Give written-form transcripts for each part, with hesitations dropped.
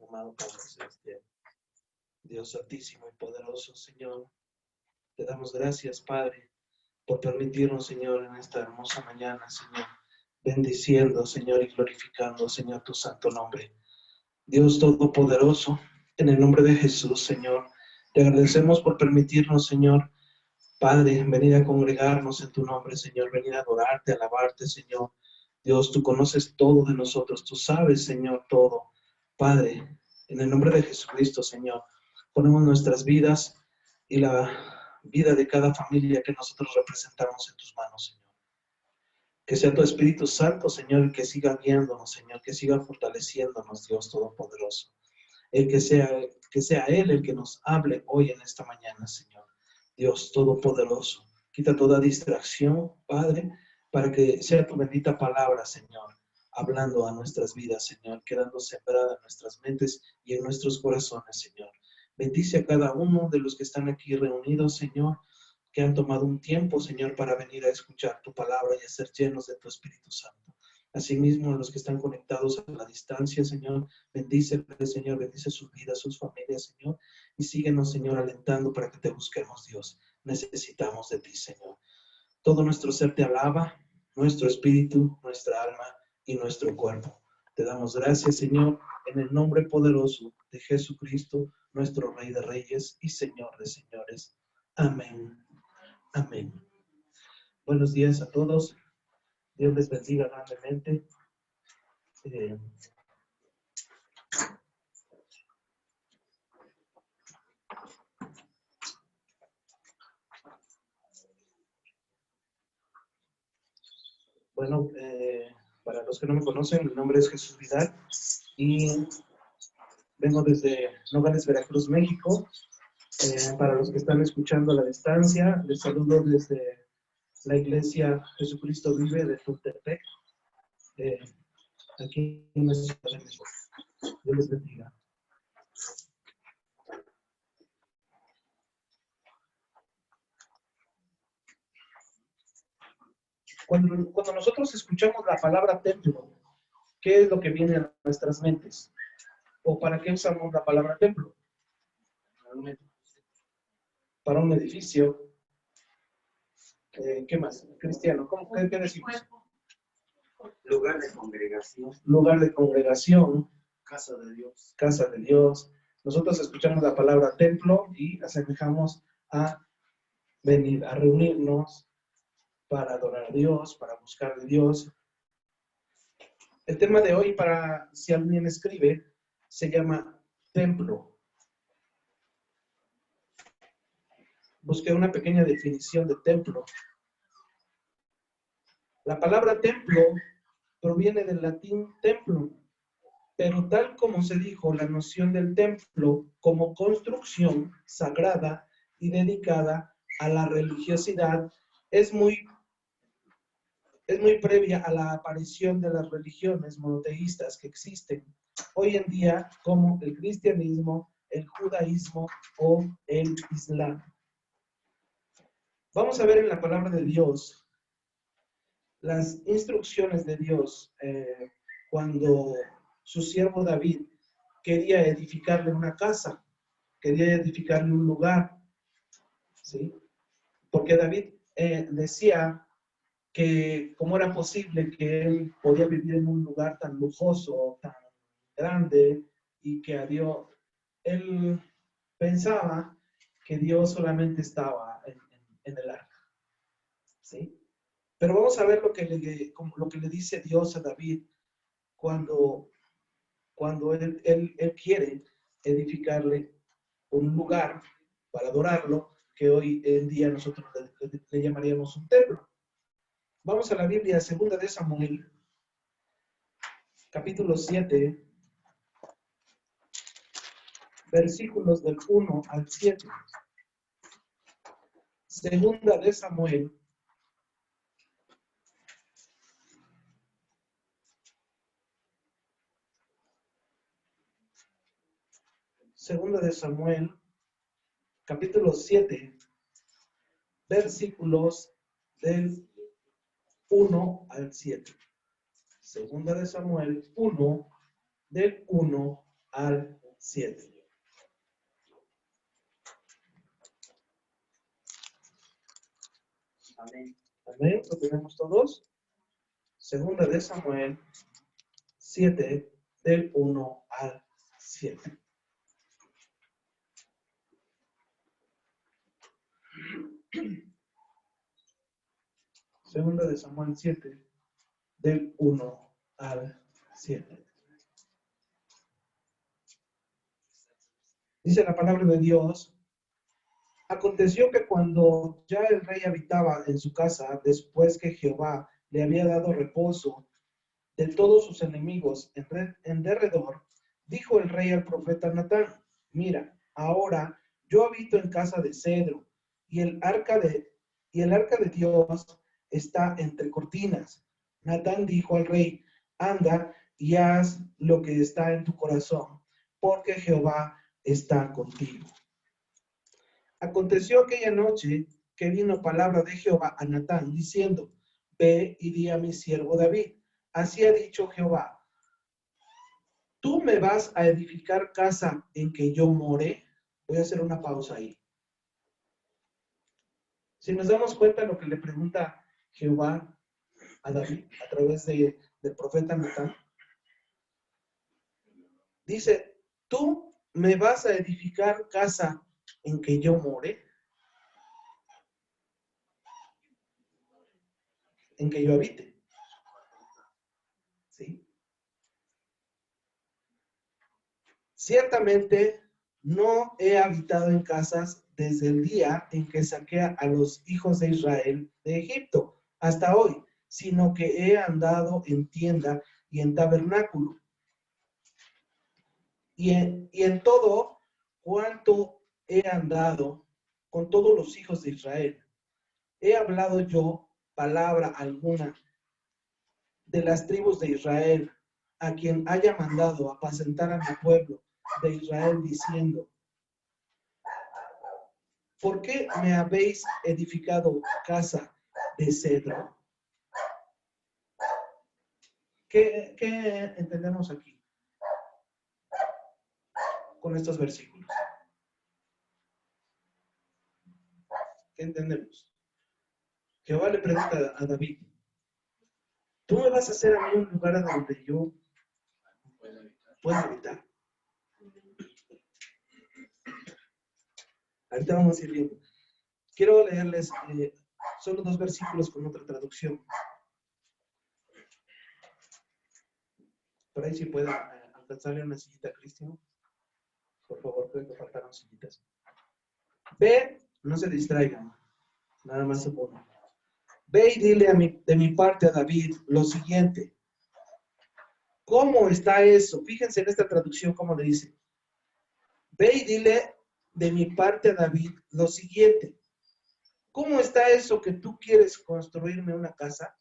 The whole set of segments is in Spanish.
Amado Padre Celestial, Dios Santísimo y Poderoso, Señor, te damos gracias, Padre, por permitirnos, Señor, en esta hermosa mañana, Señor, bendiciendo, Señor, y glorificando, Señor, tu santo nombre. Dios Todopoderoso, en el nombre de Jesús, Señor, te agradecemos por permitirnos, Señor, Padre, venir a congregarnos en tu nombre, Señor, venir a adorarte, alabarte, Señor. Dios, tú conoces todo de nosotros, tú sabes, Señor, todo. Padre, en el nombre de Jesucristo, Señor, ponemos nuestras vidas y la vida de cada familia que nosotros representamos en tus manos, Señor. Que sea tu Espíritu Santo, Señor, el que siga guiándonos, Señor, que siga fortaleciéndonos, Dios Todopoderoso. Que sea Él el que nos hable hoy en esta mañana, Señor. Dios Todopoderoso, quita toda distracción, Padre, para que sea tu bendita palabra, Señor, hablando a nuestras vidas, Señor, quedando sembrada en nuestras mentes y en nuestros corazones, Señor. Bendice a cada uno de los que están aquí reunidos, Señor, que han tomado un tiempo, Señor, para venir a escuchar tu palabra y a ser llenos de tu Espíritu Santo. Asimismo, a los que están conectados a la distancia, Señor, bendice, Señor, bendice sus vidas, sus familias, Señor, y síguenos, Señor, alentando para que te busquemos, Dios. Necesitamos de ti, Señor. Todo nuestro ser te alaba, nuestro espíritu, nuestra alma y nuestro cuerpo. Te damos gracias, Señor, en el nombre poderoso de Jesucristo, nuestro Rey de Reyes y Señor de Señores. Amén. Amén. Buenos días a todos. Dios les bendiga grandemente. Para los que no me conocen, mi nombre es Jesús Vidal y vengo desde Nogales, Veracruz, México. Para los que están escuchando a la distancia, les saludo desde la iglesia Jesucristo Vive de Tultepec, aquí en la Ciudad de México. Dios les bendiga. Cuando nosotros escuchamos la palabra templo, ¿qué es lo que viene a nuestras mentes? ¿O para qué usamos la palabra templo? Para un edificio. ¿Qué más? Cristiano, ¿qué decimos? Lugar de congregación. Lugar de congregación. Casa de Dios. Casa de Dios. Nosotros escuchamos la palabra templo y asemejamos a venir, a reunirnos para adorar a Dios, para buscar de Dios. El tema de hoy, para si alguien escribe, se llama templo. Busqué una pequeña definición de templo. La palabra templo proviene del latín templum, pero tal como se dijo, la noción del templo como construcción sagrada y dedicada a la religiosidad es muy previa a la aparición de las religiones monoteístas que existen hoy en día, como el cristianismo, el judaísmo o el islam. Vamos a ver en la palabra de Dios las instrucciones de Dios cuando su siervo David quería edificarle una casa, quería edificarle un lugar, ¿sí? Porque David decía que cómo era posible que él podía vivir en un lugar tan lujoso, tan grande, y que a Dios, él pensaba que Dios solamente estaba en el arca, ¿sí? Pero vamos a ver lo que le dice Dios a David cuando él quiere edificarle un lugar para adorarlo, que hoy en día nosotros le llamaríamos un templo. Vamos a la Biblia, 2 de Samuel, capítulo 7, versículos del 1 al 7. 2 de Samuel, capítulo 7, versículos del 1 al 7. 2 de Samuel 1, del 1 al 7. Amén. Amén, lo tenemos todos. Segunda de Samuel 7, del 1 al 7. Segunda de Samuel 7, del 1 al 7. Dice la palabra de Dios: aconteció que cuando ya el rey habitaba en su casa, después que Jehová le había dado reposo de todos sus enemigos en derredor, dijo el rey al profeta Natán: mira, ahora yo habito en casa de cedro, y el arca de Dios está entre cortinas. Natán dijo al rey: anda y haz lo que está en tu corazón, porque Jehová está contigo. Aconteció aquella noche que vino palabra de Jehová a Natán, diciendo: ve y di a mi siervo David, así ha dicho Jehová, ¿tú me vas a edificar casa en que yo more? Voy a hacer una pausa ahí. Si nos damos cuenta de lo que le pregunta Jehová a David a través del profeta Natán, dice: ¿tú me vas a edificar casa en que yo more? En que yo habite. ¿Sí? Ciertamente no he habitado en casas desde el día en que saqué a los hijos de Israel de Egipto hasta hoy, sino que he andado en tienda y en tabernáculo. Y en todo cuanto he andado con todos los hijos de Israel, he hablado yo palabra alguna de las tribus de Israel, a quien haya mandado apacentar a mi pueblo de Israel, diciendo: ¿por qué me habéis edificado casa de cedro? ¿Qué entendemos aquí con estos versículos? ¿Qué entendemos? Jehová le pregunta a David: ¿tú me vas a hacer a mí un lugar a donde yo pueda habitar? Ahorita vamos a ir viendo. Quiero leerles solo 2 versículos con otra traducción. Por ahí si puede alcanzarle una sillita a Cristian. Por favor, creo que faltaron sillitas. Ve, no se distraigan. Nada más se pone. Ve y dile de mi parte a David lo siguiente. ¿Cómo está eso? Fíjense en esta traducción cómo le dice. Ve y dile de mi parte a David lo siguiente. ¿Cómo está eso que tú quieres construirme una casa?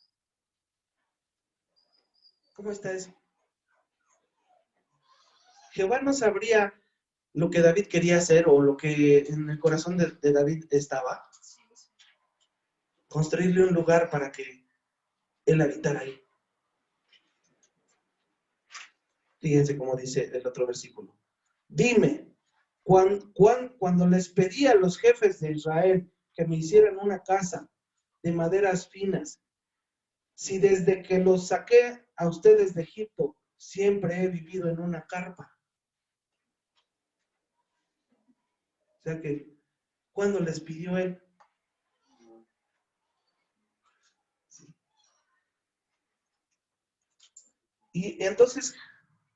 ¿Cómo está eso? Jehová no sabría lo que David quería hacer o lo que en el corazón de David estaba. Construirle un lugar para que él habitara ahí. Fíjense cómo dice el otro versículo. Dime, cuando les pedí a los jefes de Israel que me hicieran una casa de maderas finas, si desde que los saqué a ustedes de Egipto siempre he vivido en una carpa. O sea que, ¿cuándo les pidió él? Sí. Y entonces,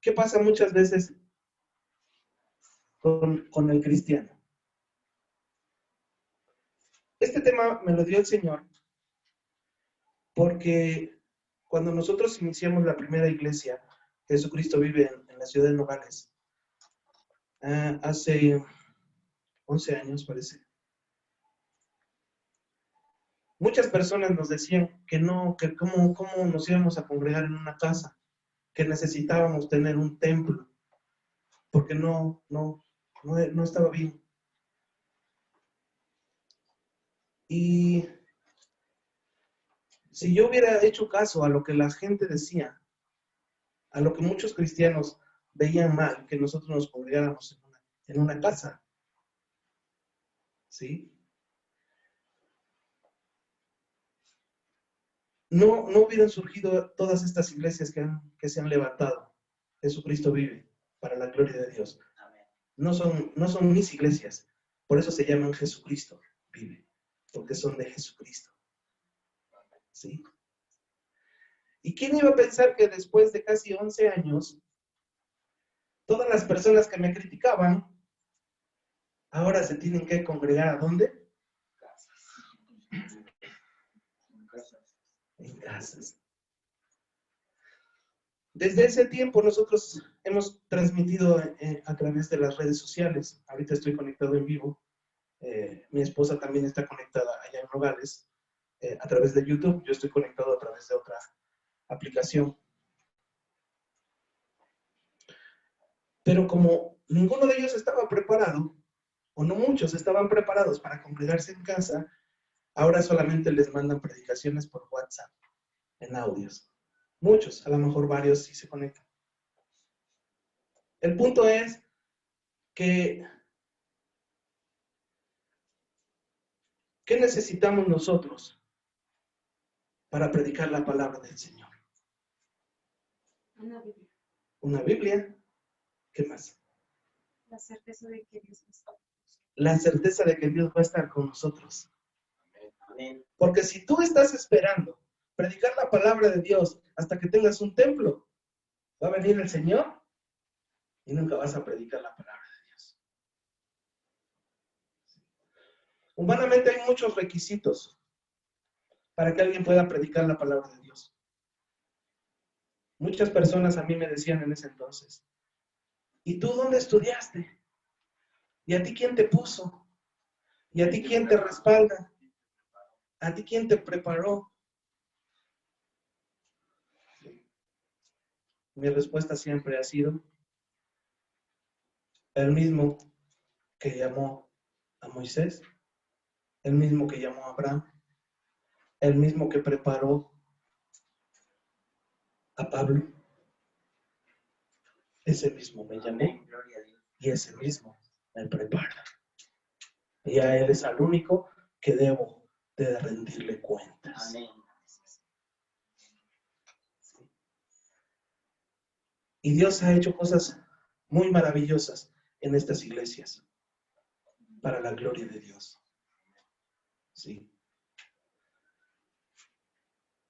¿qué pasa muchas veces con el cristiano? Este tema me lo dio el Señor porque cuando nosotros iniciamos la primera iglesia, Jesucristo vive en la ciudad de Nogales, hace 11 años parece. Muchas personas nos decían que no, que cómo nos íbamos a congregar en una casa, que necesitábamos tener un templo, porque no estaba bien. Y si yo hubiera hecho caso a lo que la gente decía, a lo que muchos cristianos veían mal que nosotros nos congregáramos en una casa. ¿Sí? No hubieran surgido todas estas iglesias que se han levantado. Jesucristo vive, para la gloria de Dios. No son mis iglesias, por eso se llaman Jesucristo vive, porque son de Jesucristo. ¿Sí? ¿Y quién iba a pensar que después de casi 11 años, todas las personas que me criticaban, ahora se tienen que congregar ¿a dónde? En casas. Desde ese tiempo nosotros hemos transmitido a través de las redes sociales. Ahorita estoy conectado en vivo. Mi esposa también está conectada allá en Nogales a través de YouTube. Yo estoy conectado a través de otra aplicación. Pero como ninguno de ellos estaba preparado, o no muchos estaban preparados para congregarse en casa, ahora solamente les mandan predicaciones por WhatsApp, en audios. Muchos, a lo mejor varios sí se conectan. El punto es que ¿qué necesitamos nosotros para predicar la palabra del Señor? Una Biblia. Una Biblia. ¿Qué más? La certeza de que Dios está. La certeza de que Dios va a estar con nosotros. Amén. Porque si tú estás esperando predicar la palabra de Dios hasta que tengas un templo, va a venir el Señor y nunca vas a predicar la palabra de Dios. Humanamente hay muchos requisitos para que alguien pueda predicar la palabra de Dios. Muchas personas a mí me decían en ese entonces, ¿y tú dónde estudiaste? ¿Y a ti quién te puso? ¿Y a ti quién te respalda? ¿A ti quién te preparó? Mi respuesta siempre ha sido el mismo que llamó a Moisés, el mismo que llamó a Abraham, el mismo que preparó a Pablo. Ese mismo me llamó y ese mismo me prepara. Y a Él es al único que debo de rendirle cuentas. Amén. Y Dios ha hecho cosas muy maravillosas en estas iglesias para la gloria de Dios. Sí.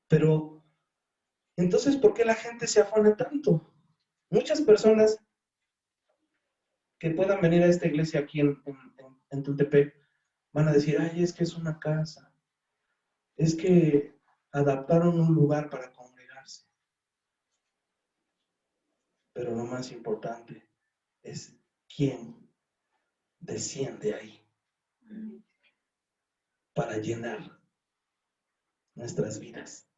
Pero, entonces, ¿por qué la gente se afana tanto? Muchas personas que puedan venir a esta iglesia aquí en Tultepec van a decir, ay, es que es una casa. Es que adaptaron un lugar para congregarse. Pero lo más importante es quién desciende ahí para llenar nuestras vidas.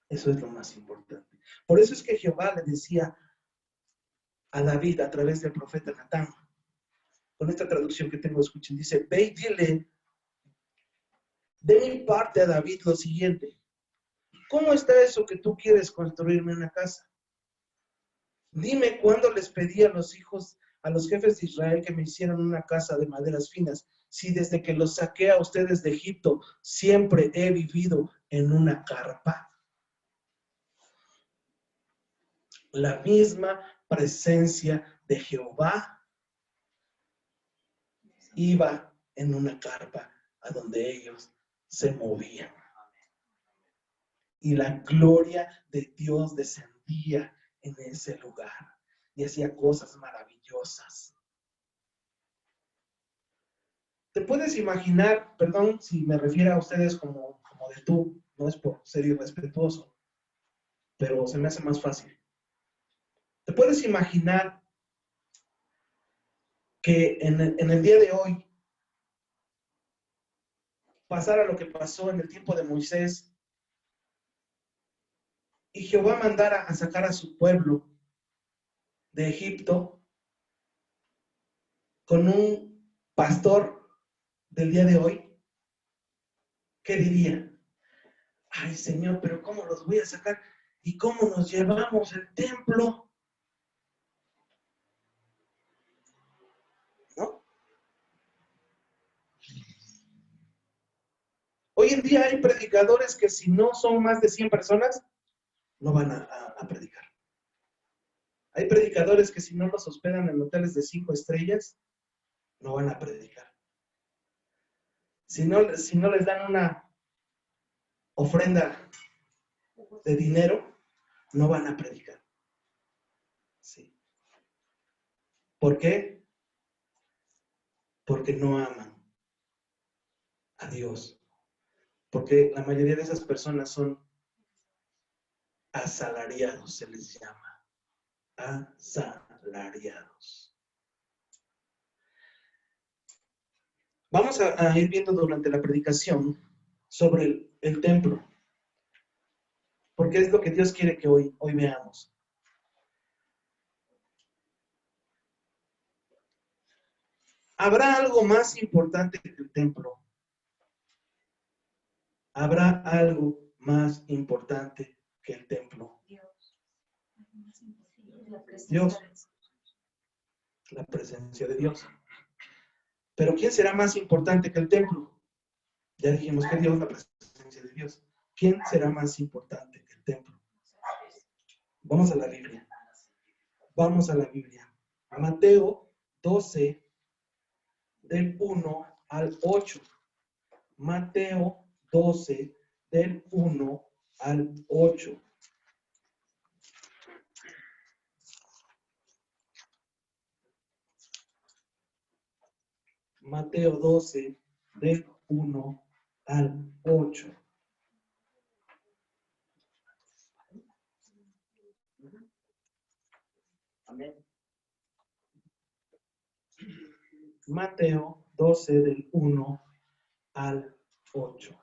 Eso es lo más importante. Por eso es que Jehová le decía a David a través del profeta Natán, con esta traducción que tengo, escuchen, dice, ve y dile de mi parte a David lo siguiente, ¿cómo está eso que tú quieres construirme una casa? Dime cuándo les pedí a los jefes de Israel que me hicieran una casa de maderas finas, si desde que los saqué a ustedes de Egipto siempre he vivido en una carpa. La misma presencia de Jehová iba en una carpa a donde ellos se movían. Y la gloria de Dios descendía en ese lugar y hacía cosas maravillosas. ¿Te puedes imaginar, perdón si me refiero a ustedes como de tú, no es por ser irrespetuoso, pero se me hace más fácil? ¿Te puedes imaginar que en el día de hoy pasara lo que pasó en el tiempo de Moisés y Jehová mandara a sacar a su pueblo de Egipto con un pastor del día de hoy? ¿Qué diría? Ay, Señor, pero ¿cómo los voy a sacar? ¿Y cómo nos llevamos el templo? en día hay predicadores que si no son más de 100 personas, no van a predicar. Hay predicadores que si no los hospedan en hoteles de 5 estrellas, no van a predicar. Si no les dan una ofrenda de dinero, no van a predicar. Sí. ¿Por qué? Porque no aman a Dios. Porque la mayoría de esas personas son asalariados, se les llama. Asalariados. Vamos a ir viendo durante la predicación sobre el templo. Porque es lo que Dios quiere que hoy veamos. ¿Habrá algo más importante que el templo? ¿Habrá algo más importante que el templo? Dios. La presencia de Dios. Pero ¿quién será más importante que el templo? Ya dijimos que Dios, la presencia de Dios. ¿Quién será más importante que el templo? Vamos a la Biblia. Vamos a la Biblia. A Mateo 12, del 1 al 8. Mateo 12, del 1 al 8. Mateo 12, del 1 al 8. Amén. Mateo 12, del 1 al 8.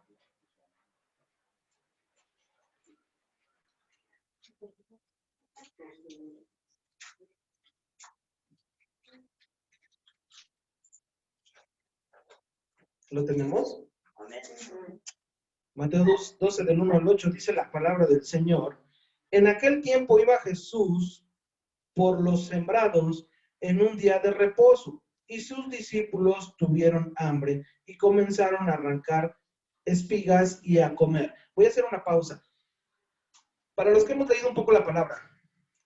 ¿Lo tenemos? Amén. Mateo 12, del 1 al 8, dice la palabra del Señor. En aquel tiempo iba Jesús por los sembrados en un día de reposo, y sus discípulos tuvieron hambre y comenzaron a arrancar espigas y a comer. Voy a hacer una pausa. Para los que hemos leído un poco la palabra,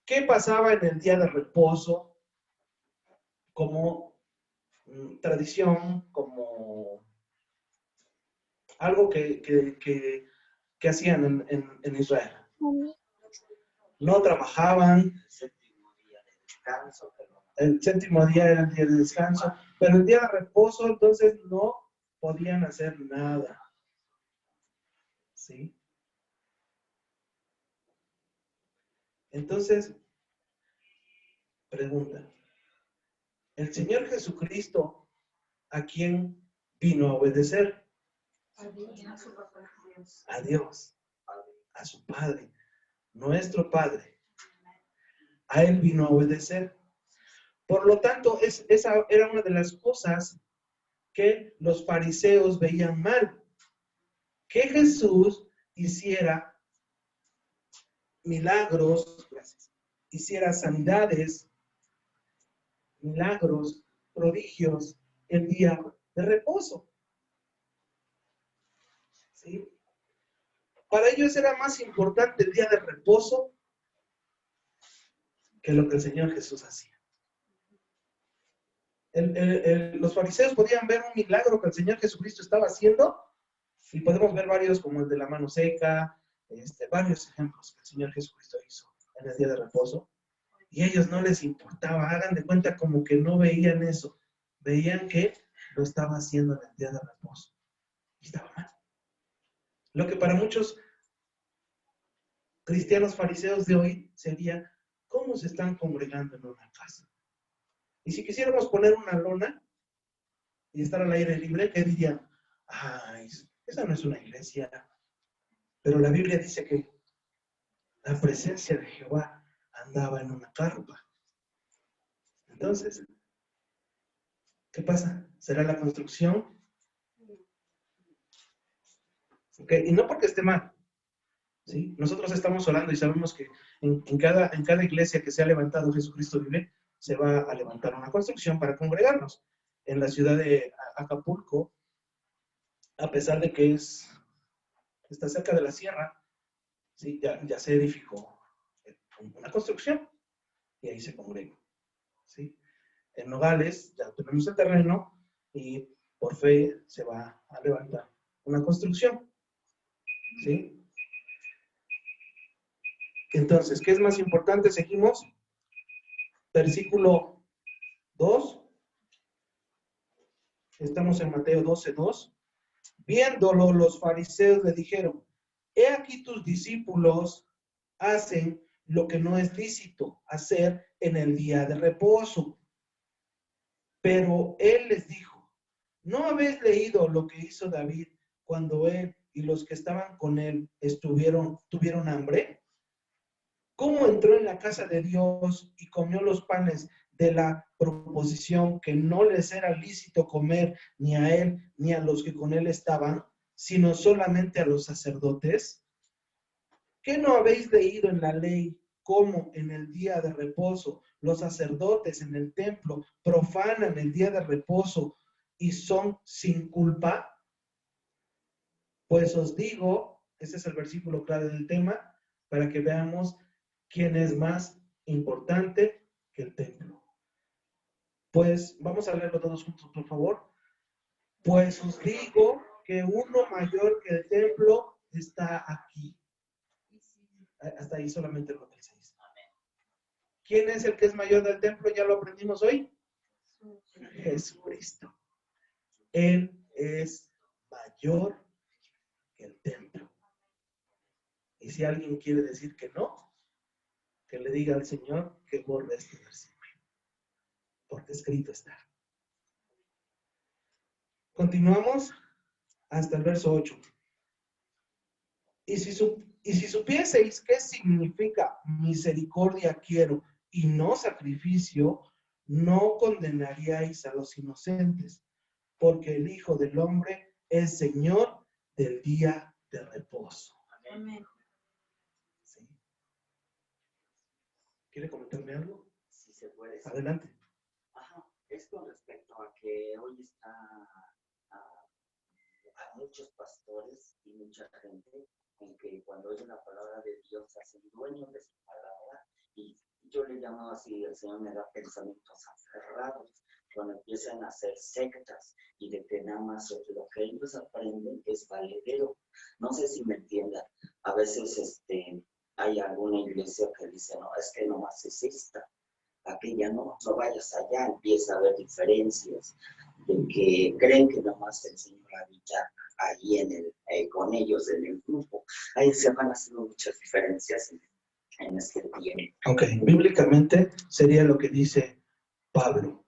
¿qué pasaba en el día de reposo como tradición, como algo que hacían en Israel? No trabajaban. El séptimo día era el día de descanso, pero el día de reposo, entonces no podían hacer nada. ¿Sí? Entonces, pregunta, ¿el Señor Jesucristo a quién vino a obedecer? A Dios, a su Padre, nuestro Padre. A Él vino a obedecer. Por lo tanto, esa era una de las cosas que los fariseos veían mal. Que Jesús hiciera milagros, hiciera sanidades, milagros, prodigios, el día de reposo. ¿Sí? Para ellos era más importante el día de reposo que lo que el Señor Jesús hacía. Los fariseos podían ver un milagro que el Señor Jesucristo estaba haciendo, y podemos ver varios como el de la mano seca, varios ejemplos que el Señor Jesucristo hizo en el día de reposo, y a ellos no les importaba. Hagan de cuenta como que no veían eso, veían que lo estaba haciendo en el día de reposo, y estaba mal. Lo que para muchos cristianos fariseos de hoy sería: ¿cómo se están congregando en una casa? Y si quisiéramos poner una lona y estar al aire libre, ¿qué dirían? Ay, esa no es una iglesia. Pero la Biblia dice que la presencia de Jehová andaba en una carpa. Entonces, ¿qué pasa? ¿Será la construcción? Okay. Y no porque esté mal, ¿sí? Nosotros estamos orando y sabemos que en cada iglesia que se ha levantado Jesucristo vive, se va a levantar una construcción para congregarnos. En la ciudad de Acapulco, a pesar de que es está cerca de la sierra, ¿sí? Ya se edificó una construcción y ahí se congregó, ¿sí? En Nogales ya tenemos el terreno y por fe se va a levantar una construcción, ¿sí? Entonces, ¿qué es más importante? Seguimos. Versículo 2. Estamos en Mateo 12:2. Viéndolo, los fariseos le dijeron: he aquí tus discípulos hacen lo que no es lícito hacer en el día de reposo. Pero él les dijo: ¿no habéis leído lo que hizo David cuando él y los que estaban con él tuvieron hambre? ¿Cómo entró en la casa de Dios y comió los panes de la proposición que no les era lícito comer ni a él ni a los que con él estaban, sino solamente a los sacerdotes? ¿Qué no habéis leído en la ley cómo en el día de reposo los sacerdotes en el templo profanan el día de reposo y son sin culpa? Pues os digo, ese es el versículo clave del tema, para que veamos quién es más importante que el templo. Pues vamos a leerlo todos juntos, por favor. Pues os digo que uno mayor que el templo está aquí. Hasta ahí solamente lo del 6. ¿Quién es el que es mayor del templo? Ya lo aprendimos hoy. Jesucristo. Él es mayor que el templo. Y si alguien quiere decir que no, que le diga al Señor que borre este versículo, porque escrito está. Continuamos hasta el verso 8. Y si supieseis qué significa misericordia quiero y no sacrificio, no condenaríais a los inocentes, porque el Hijo del Hombre es Señor del día de reposo. Amén. ¿Sí? ¿Quiere comentarme algo? Si se puede. Adelante. Ajá. Es con respecto a que hoy está a muchos pastores y mucha gente en que cuando oyen la palabra de Dios se hacen dueños de su palabra, y yo le llamo así, el Señor me da pensamientos aferrados, cuando empiezan a hacer sectas y de que nada más lo que ellos aprenden es valedero. No sé si me entiendan. A veces hay alguna iglesia que dice: no, es que nomás es esta, aquella no vayas allá. Empieza a haber diferencias de que creen que nomás el Señor habita ahí con ellos en el grupo. Ahí se van haciendo muchas diferencias en este tiempo. Ok, bíblicamente sería lo que dice Pablo.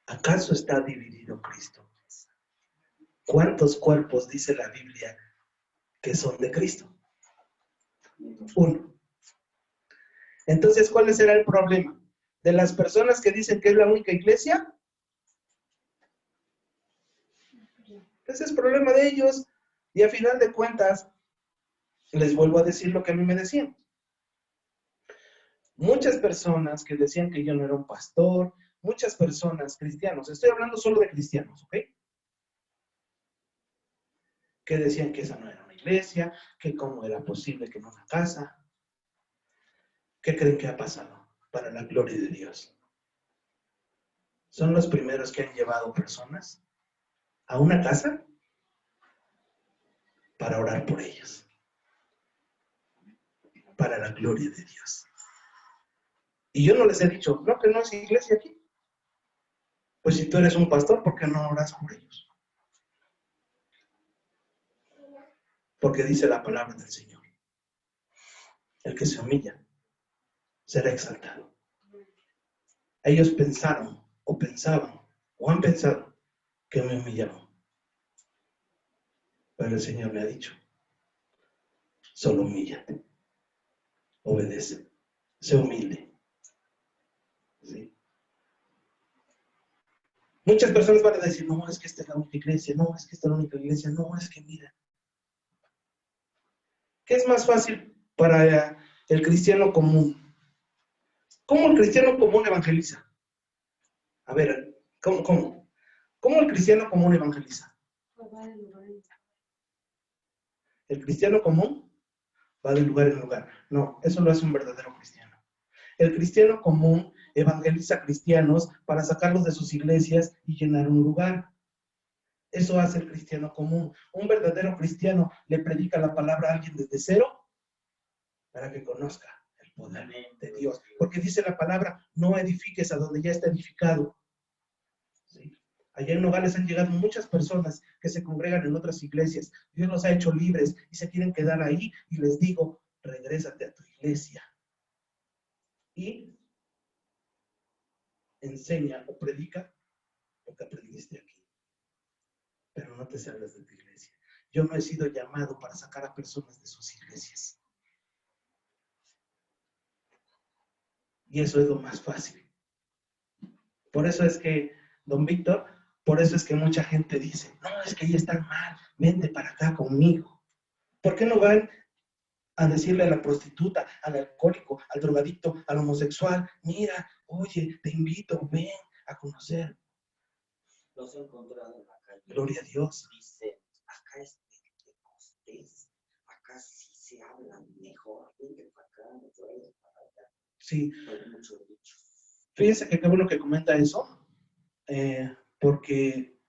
¿Acaso está dividido Cristo? ¿Cuántos cuerpos dice la Biblia que son de Cristo? Uno. Entonces, ¿cuál será el problema? ¿De las personas que dicen que es la única iglesia? Ese es el problema de ellos. Y a final de cuentas, les vuelvo a decir lo que a mí me decían. Muchas personas que decían que yo no era un pastor, muchas personas cristianos, estoy hablando solo de cristianos, ¿ok? Que decían que esa no era una iglesia, que cómo era posible que en una casa. ¿Qué creen que ha pasado para la gloria de Dios? Son los primeros que han llevado personas a una casa para orar por ellos, para la gloria de Dios. Y yo no les he dicho, no, que no es iglesia aquí. Pues si tú eres un pastor, ¿por qué no oras por ellos? Porque dice la palabra del Señor: el que se humilla será exaltado. Ellos pensaron, o pensaban, o han pensado que me humillaban. Pero el Señor me ha dicho: solo humíllate, obedece, sé humilde. ¿Sí? Muchas personas van a decir: no, es que esta es la única iglesia, no, es que esta es la única iglesia, no, es que mira. ¿Qué es más fácil para el cristiano común? ¿Cómo el cristiano común evangeliza? A ver, ¿cómo el cristiano común evangeliza? El cristiano común va de lugar en lugar. No, eso lo hace un verdadero cristiano. El cristiano común evangeliza a cristianos para sacarlos de sus iglesias y llenar un lugar. Eso hace el cristiano común. Un verdadero cristiano le predica la palabra a alguien desde cero para que conozca el poder de Dios. Porque dice la palabra, no edifiques a donde ya está edificado. ¿Sí? Allá en Nogales han llegado muchas personas que se congregan en otras iglesias. Dios los ha hecho libres y se quieren quedar ahí. Y les digo, regrésate a tu iglesia. Y enseña o predica lo que aprendiste aquí. Pero no te salgas de tu iglesia. Yo no he sido llamado para sacar a personas de sus iglesias. Y eso es lo más fácil. Por eso es que, don Víctor, por eso es que mucha gente dice, no, es que ahí están mal, vente para acá conmigo. ¿Por qué no van a decirle a la prostituta, al alcohólico, al drogadicto, al homosexual, mira, oye, te invito, ven a conocer? Los he encontrado en la calle. Gloria a Dios. Dice, acá es Pentecostés, acá sí se hablan mejor, vente para acá, no te vayas para allá. Sí. Hay muchos dichos. Fíjense que qué bueno que comenta eso, porque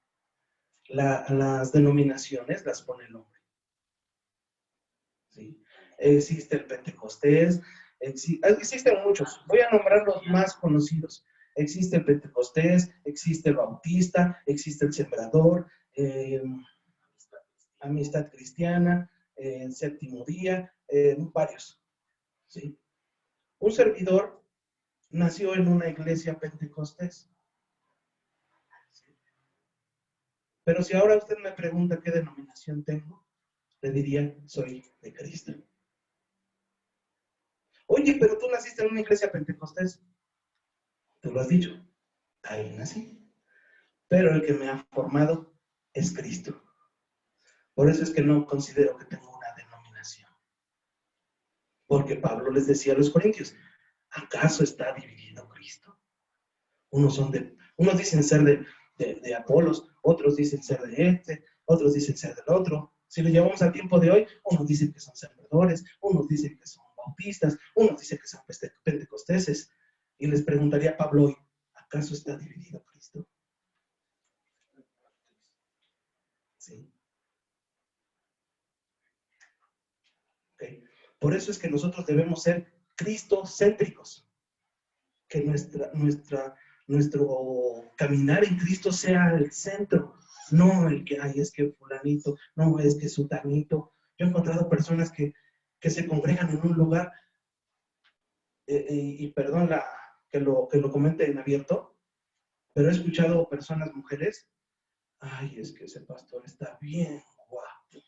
las denominaciones las pone el hombre. ¿Sí? Existe el Pentecostés, existen muchos, voy a nombrar los más conocidos. Existe el Pentecostés, existe el Bautista, existe el Sembrador, Amistad Cristiana, Séptimo Día, varios. ¿Sí? Un servidor nació en una iglesia pentecostés. Pero si ahora usted me pregunta qué denominación tengo, le diría, soy de Cristo. Oye, pero tú naciste en una iglesia pentecostés. Tú lo has dicho. Ahí nací. Pero el que me ha formado es Cristo. Por eso es que no considero que tengo una denominación. Porque Pablo les decía a los corintios, ¿acaso está dividido Cristo? Unos dicen ser de Apolos, otros dicen ser de este, otros dicen ser del otro. Si lo llevamos al tiempo de hoy, unos dicen que son sembradores, unos dicen que son bautistas, unos dicen que son pentecosteses. Y les preguntaría a Pablo hoy, ¿acaso está dividido Cristo? ¿Sí? Okay. Por eso es que nosotros debemos ser cristocéntricos. Que nuestro caminar en Cristo sea el centro. No el que, ay, es que fulanito, no, es que sutanito. Yo he encontrado personas que se congregan en un lugar, y perdón que lo comente en abierto, pero he escuchado personas, mujeres, ay, es que ese pastor está bien guapo.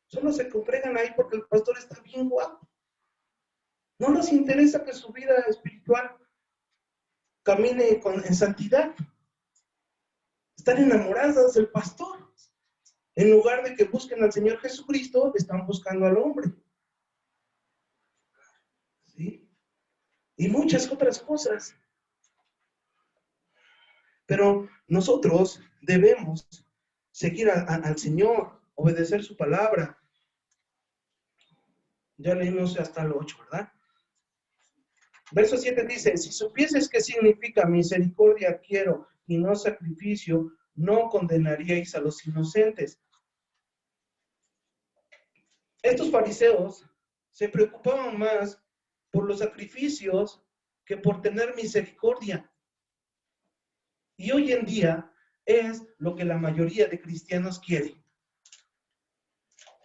Solo se congregan ahí porque el pastor está bien guapo. No les interesa que su vida espiritual camine en santidad. Están enamoradas del pastor. En lugar de que busquen al Señor Jesucristo, están buscando al hombre. ¿Sí? Y muchas otras cosas. Pero nosotros debemos seguir al Señor, obedecer su palabra. Ya leímos hasta el 8, ¿verdad? Verso 7 dice, si supieses qué significa misericordia quiero y no sacrificio, no condenaríais a los inocentes. Estos fariseos se preocupaban más por los sacrificios que por tener misericordia. Y hoy en día es lo que la mayoría de cristianos quieren.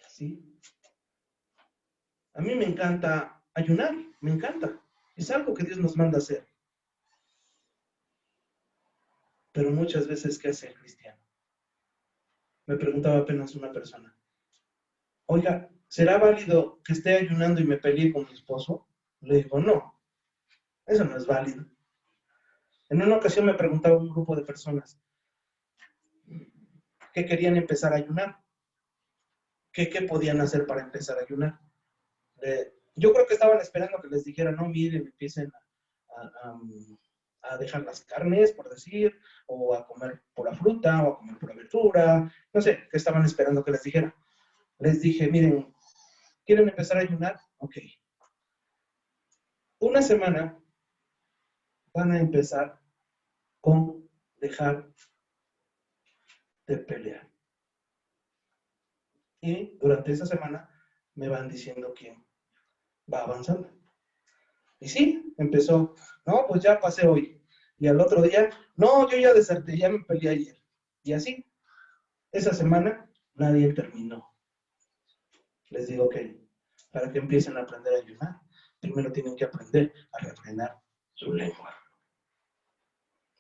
¿Sí? A mí me encanta ayunar, me encanta. Es algo que Dios nos manda a hacer. Pero muchas veces, ¿qué hace el cristiano? Me preguntaba apenas una persona. Oiga, ¿será válido que esté ayunando y me peleé con mi esposo? Le digo, no, eso no es válido. En una ocasión me preguntaba un grupo de personas que querían empezar a ayunar. ¿Qué podían hacer para empezar a ayunar? Yo creo que estaban esperando que les dijera, no, miren, empiecen a dejar las carnes, por decir, o a comer pura fruta, o a comer pura verdura, no sé, que estaban esperando que les dijera. les dije, miren, ¿quieren empezar a ayunar? Ok. Una semana van a empezar con dejar de pelear. Y durante esa semana me van diciendo quién va avanzando. Y sí, empezó, no, pues ya pasé hoy. Y al otro día, no, yo ya deserté, ya me peleé ayer. Y así, esa semana nadie terminó. Les digo que para que empiecen a aprender a ayunar, primero tienen que aprender a refrenar su lengua.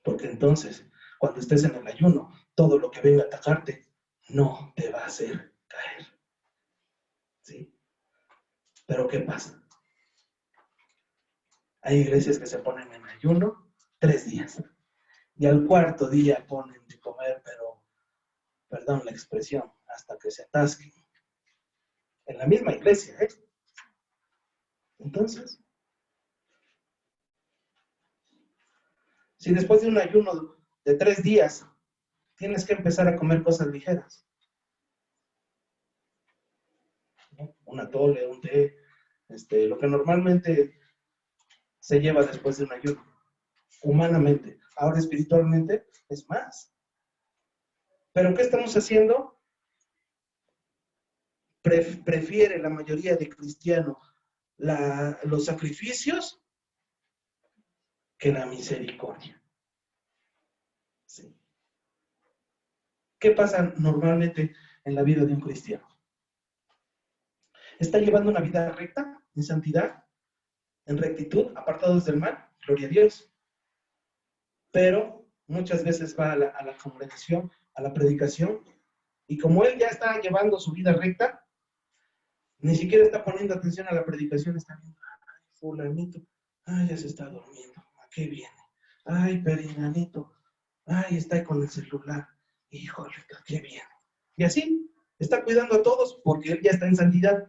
Porque entonces, cuando estés en el ayuno, todo lo que venga a atacarte no te va a hacer caer. ¿Sí? Pero ¿qué pasa? Hay iglesias que se ponen en ayuno 3 días. Y al cuarto día ponen de comer, pero, perdón la expresión, hasta que se atasquen. En la misma iglesia, ¿eh? Entonces, si después de un ayuno de 3 días tienes que empezar a comer cosas ligeras, ¿no? Un atole, un té, lo que normalmente se lleva después de un ayuno, humanamente. Ahora espiritualmente es más. ¿Pero qué estamos haciendo? Prefiere la mayoría de cristianos los sacrificios que la misericordia. Sí. ¿Qué pasa normalmente en la vida de un cristiano? ¿Está llevando una vida recta, en santidad, en rectitud, apartados del mal? Gloria a Dios. Pero muchas veces va a la congregación, a la predicación, y como él ya está llevando su vida recta, ni siquiera está poniendo atención a la predicación, está viendo, ay, fulanito, ay, ya se está durmiendo, ¿a qué viene? Ay, perinanito, ay, está con el celular, híjole, ¿a qué viene? Y así, está cuidando a todos porque él ya está en santidad.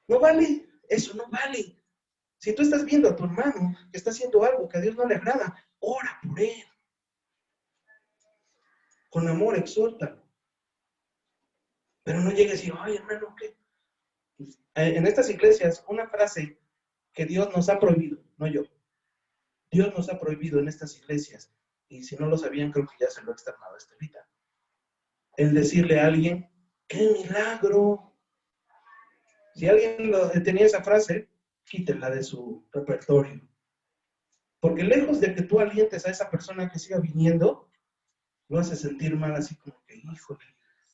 No vale, eso no vale. Si tú estás viendo a tu hermano que está haciendo algo que a Dios no le agrada, ora por él. Con amor, exhórtalo. Pero no llegues y, ay, hermano, ¿qué? En estas iglesias, una frase que Dios nos ha prohibido, no yo. Dios nos ha prohibido en estas iglesias, y si no lo sabían, creo que ya se lo he externado a Estelita, el decirle a alguien, ¡qué milagro! Si alguien tenía esa frase, quítenla de su repertorio. Porque lejos de que tú alientes a esa persona que siga viniendo, lo hace sentir mal, así como que, híjole,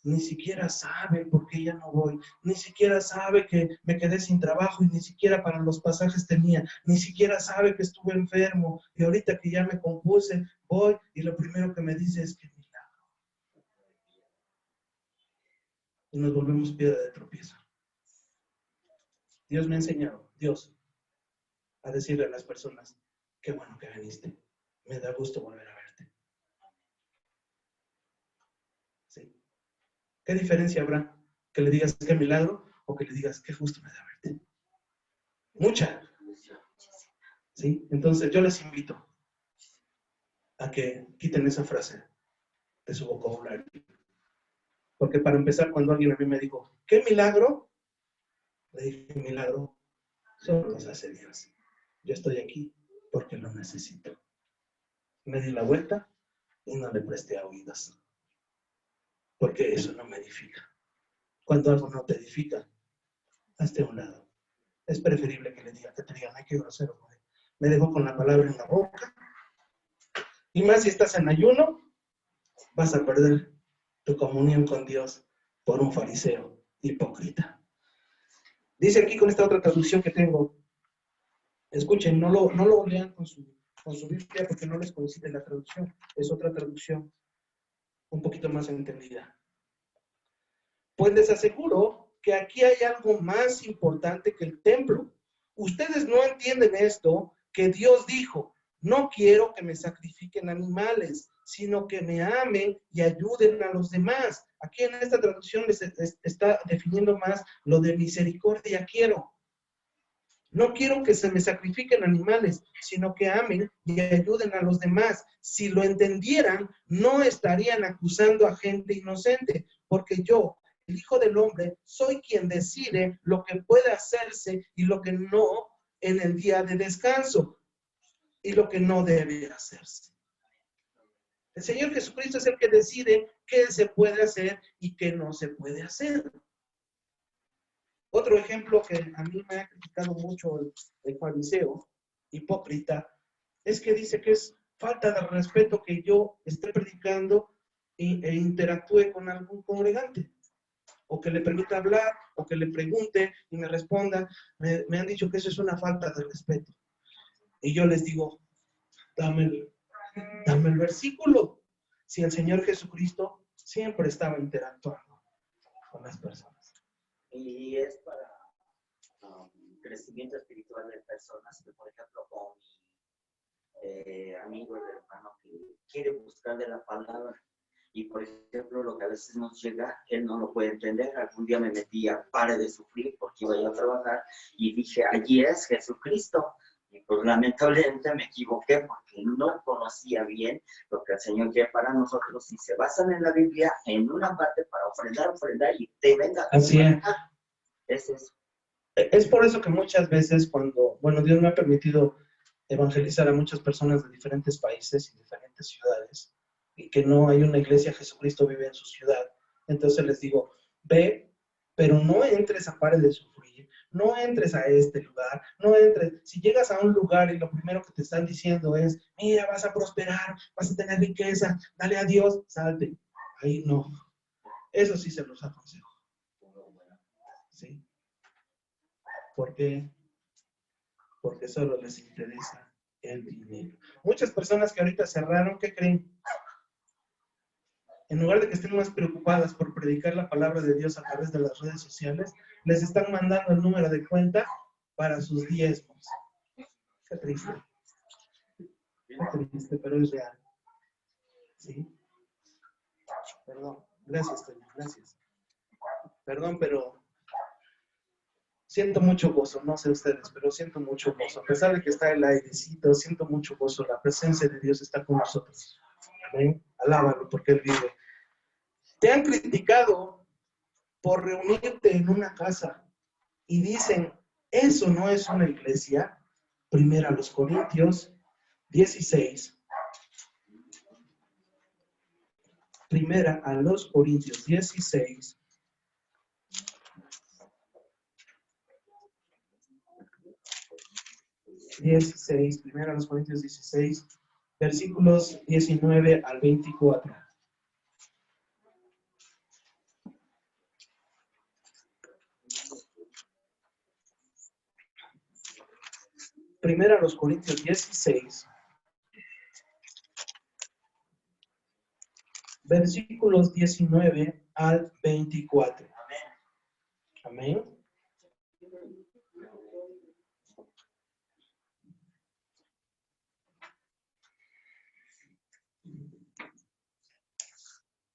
ni siquiera sabe por qué ya no voy, ni siquiera sabe que me quedé sin trabajo y ni siquiera para los pasajes tenía, ni siquiera sabe que estuve enfermo y ahorita que ya me compuse, voy y lo primero que me dice es que milagro. Y nos volvemos piedra de tropiezo. Dios me ha enseñado, Dios, a decirle a las personas, qué bueno que viniste, me da gusto volver a verte. ¿Sí? ¿Qué diferencia habrá? ¿Que le digas qué milagro o que le digas qué gusto me da verte? Mucha. ¿Sí? Entonces yo les invito a que quiten esa frase de su vocabulario. Porque para empezar, cuando alguien a mí me dijo, ¿qué milagro? Le dije, milagro solo los hace Dios. Yo estoy aquí porque lo necesito. Me di la vuelta y no le presté oídos. Porque eso no me edifica. Cuando algo no te edifica, hazte a un lado. Es preferible que le diga, que te digan, ay, qué grosero, güey. Me dejó con la palabra en la boca. Y más si estás en ayuno, vas a perder tu comunión con Dios por un fariseo hipócrita. Dice aquí con esta otra traducción que tengo, escuchen, no lo lean con su Biblia porque no les coincide la traducción, es otra traducción un poquito más entendida. Pues les aseguro que aquí hay algo más importante que el templo. Ustedes no entienden esto, que Dios dijo, no quiero que me sacrifiquen animales, sino que me amen y ayuden a los demás. Aquí en esta traducción les está definiendo más lo de misericordia quiero. No quiero que se me sacrifiquen animales, sino que amen y ayuden a los demás. Si lo entendieran, no estarían acusando a gente inocente, porque yo, el Hijo del Hombre, soy quien decide lo que puede hacerse y lo que no en el día de descanso y lo que no debe hacerse. El Señor Jesucristo es el que decide qué se puede hacer y qué no se puede hacer. Otro ejemplo que a mí me ha criticado mucho el fariseo, hipócrita, es que dice que es falta de respeto que yo esté predicando e interactúe con algún congregante, o que le permita hablar, o que le pregunte y me responda. Me han dicho que eso es una falta de respeto. Y yo les digo, dame el versículo. Si el Señor Jesucristo siempre estaba interactuando con las personas. Y es para crecimiento espiritual de personas que, por ejemplo, con mi amigo, el hermano que quiere buscar de la palabra, y por ejemplo, lo que a veces nos llega, él no lo puede entender. Algún día me metí a pare de sufrir porque iba yo a trabajar y dije, allí es Jesucristo. Y pues lamentablemente me equivoqué porque no conocía bien lo que el Señor quiere para nosotros y se basan en la Biblia en una parte para ofrendar y te venga. Así es. Es eso. Es por eso que muchas veces cuando, bueno, Dios me ha permitido evangelizar a muchas personas de diferentes países y diferentes ciudades, y que no hay una iglesia, Jesucristo vive en su ciudad. Entonces les digo, ve, pero no entres a pare de sufrir, no entres a este lugar, no entres. Si llegas a un lugar y lo primero que te están diciendo es, mira, vas a prosperar, vas a tener riqueza, dale a Dios, salte. Ahí no. Eso sí se los aconsejo. ¿Sí? ¿Por qué? Porque solo les interesa el dinero. Muchas personas que ahorita cerraron, ¿qué creen? En lugar de que estén más preocupadas por predicar la palabra de Dios a través de las redes sociales, les están mandando el número de cuenta para sus diezmos. Qué triste. Qué triste, pero es real. ¿Sí? Perdón. Gracias, Toño. Gracias. Perdón, pero siento mucho gozo. No sé ustedes, pero siento mucho gozo. A pesar de que está el airecito, siento mucho gozo. La presencia de Dios está con nosotros. Amén. Alábalo porque Él vive. Te han criticado por reunirte en una casa y dicen, eso no es una iglesia. Primera a los Corintios 16. Primera a los Corintios 16. Primera a los Corintios 16, versículos 19 al 24. Primera a los Corintios 16, versículos 19 al 24. Amén.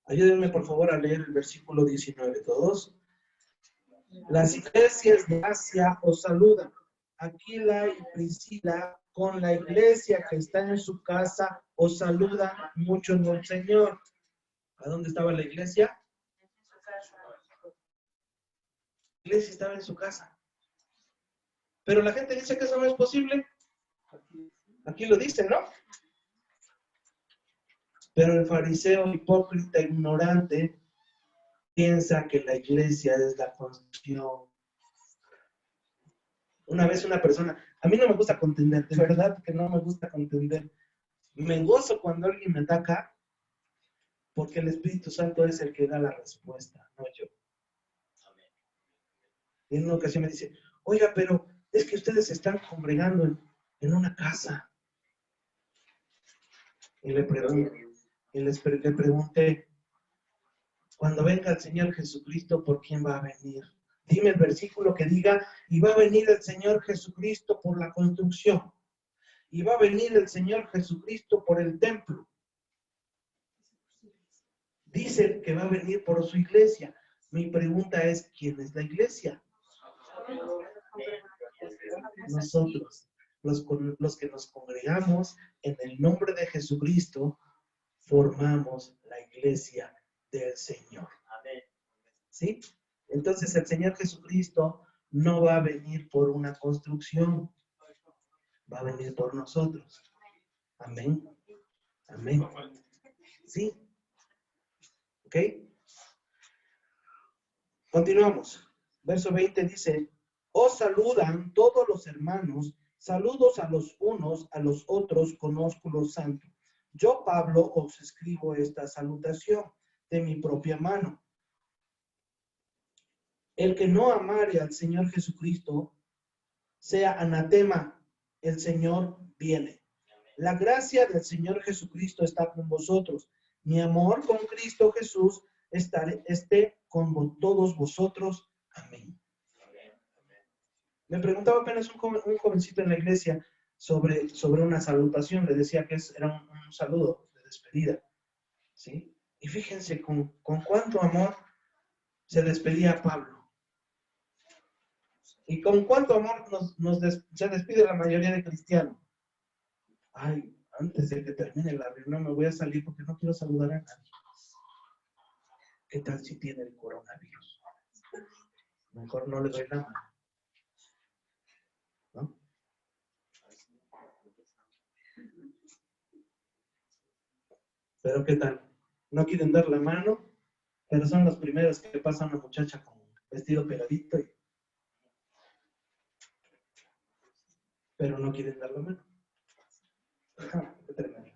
Ayúdenme por favor a leer el versículo 19 todos. Las iglesias de Asia os saludan. Aquila y Priscila con la iglesia que está en su casa os saludan mucho en el Señor. ¿A dónde estaba la iglesia? La iglesia estaba en su casa. Pero la gente dice que eso no es posible. Aquí lo dice, ¿no? Pero el fariseo hipócrita ignorante piensa que la iglesia es la construcción. Una vez una persona, a mí no me gusta contender, de verdad que no me gusta contender. Me gozo cuando alguien me ataca porque el Espíritu Santo es el que da la respuesta, no yo. Y en una ocasión me dice, oiga, pero es que ustedes se están congregando en una casa. Y le pregunté, cuando venga el Señor Jesucristo, ¿por quién va a venir? Dime el versículo que diga, y va a venir el Señor Jesucristo por la construcción. Y va a venir el Señor Jesucristo por el templo. Dice que va a venir por su iglesia. Mi pregunta es, ¿quién es la iglesia? Nosotros, los que nos congregamos en el nombre de Jesucristo, formamos la iglesia del Señor. ¿Sí? Entonces el Señor Jesucristo no va a venir por una construcción, va a venir por nosotros. Amén. Amén. ¿Sí? ¿Ok? Continuamos. Verso 20 dice, os saludan todos los hermanos, saludos a los unos, a los otros con ósculo santo. Yo, Pablo, os escribo esta salutación de mi propia mano. El que no amare al Señor Jesucristo, sea anatema, el Señor viene. La gracia del Señor Jesucristo está con vosotros. Mi amor con Cristo Jesús esté con todos vosotros. Amén. Me preguntaba apenas un jovencito en la iglesia sobre una salutación. Le decía que era un saludo de despedida. ¿Sí? Y fíjense con cuánto amor se despedía Pablo. Y con cuánto amor se despide la mayoría de cristianos. Ay, antes de que termine la reunión me voy a salir porque no quiero saludar a nadie. ¿Qué tal si tiene el coronavirus? Mejor no le doy la mano. ¿No? Pero ¿qué tal? No quieren dar la mano, pero son los primeros que pasa una muchacha con vestido pegadito pero no quieren dar la mano. Qué tremendo.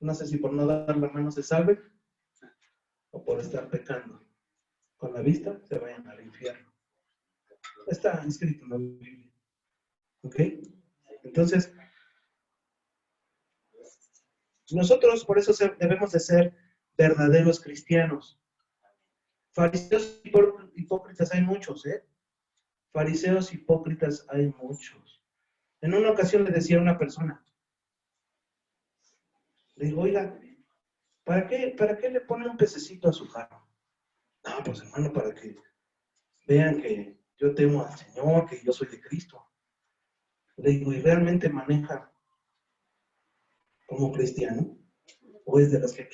No sé si por no dar la mano se salven o por estar pecando. Con la vista se vayan al infierno. Está escrito en la Biblia. ¿Ok? Entonces, nosotros por eso debemos de ser verdaderos cristianos. Fariseos hipócritas hay muchos, ¿eh? Fariseos hipócritas hay muchos. En una ocasión le decía a una persona, le digo, oiga, ¿para qué le pone un pececito a su jarro? No, pues hermano, para que vean que yo temo al Señor, que yo soy de Cristo. Le digo, ¿y realmente maneja como cristiano? ¿O es de los que...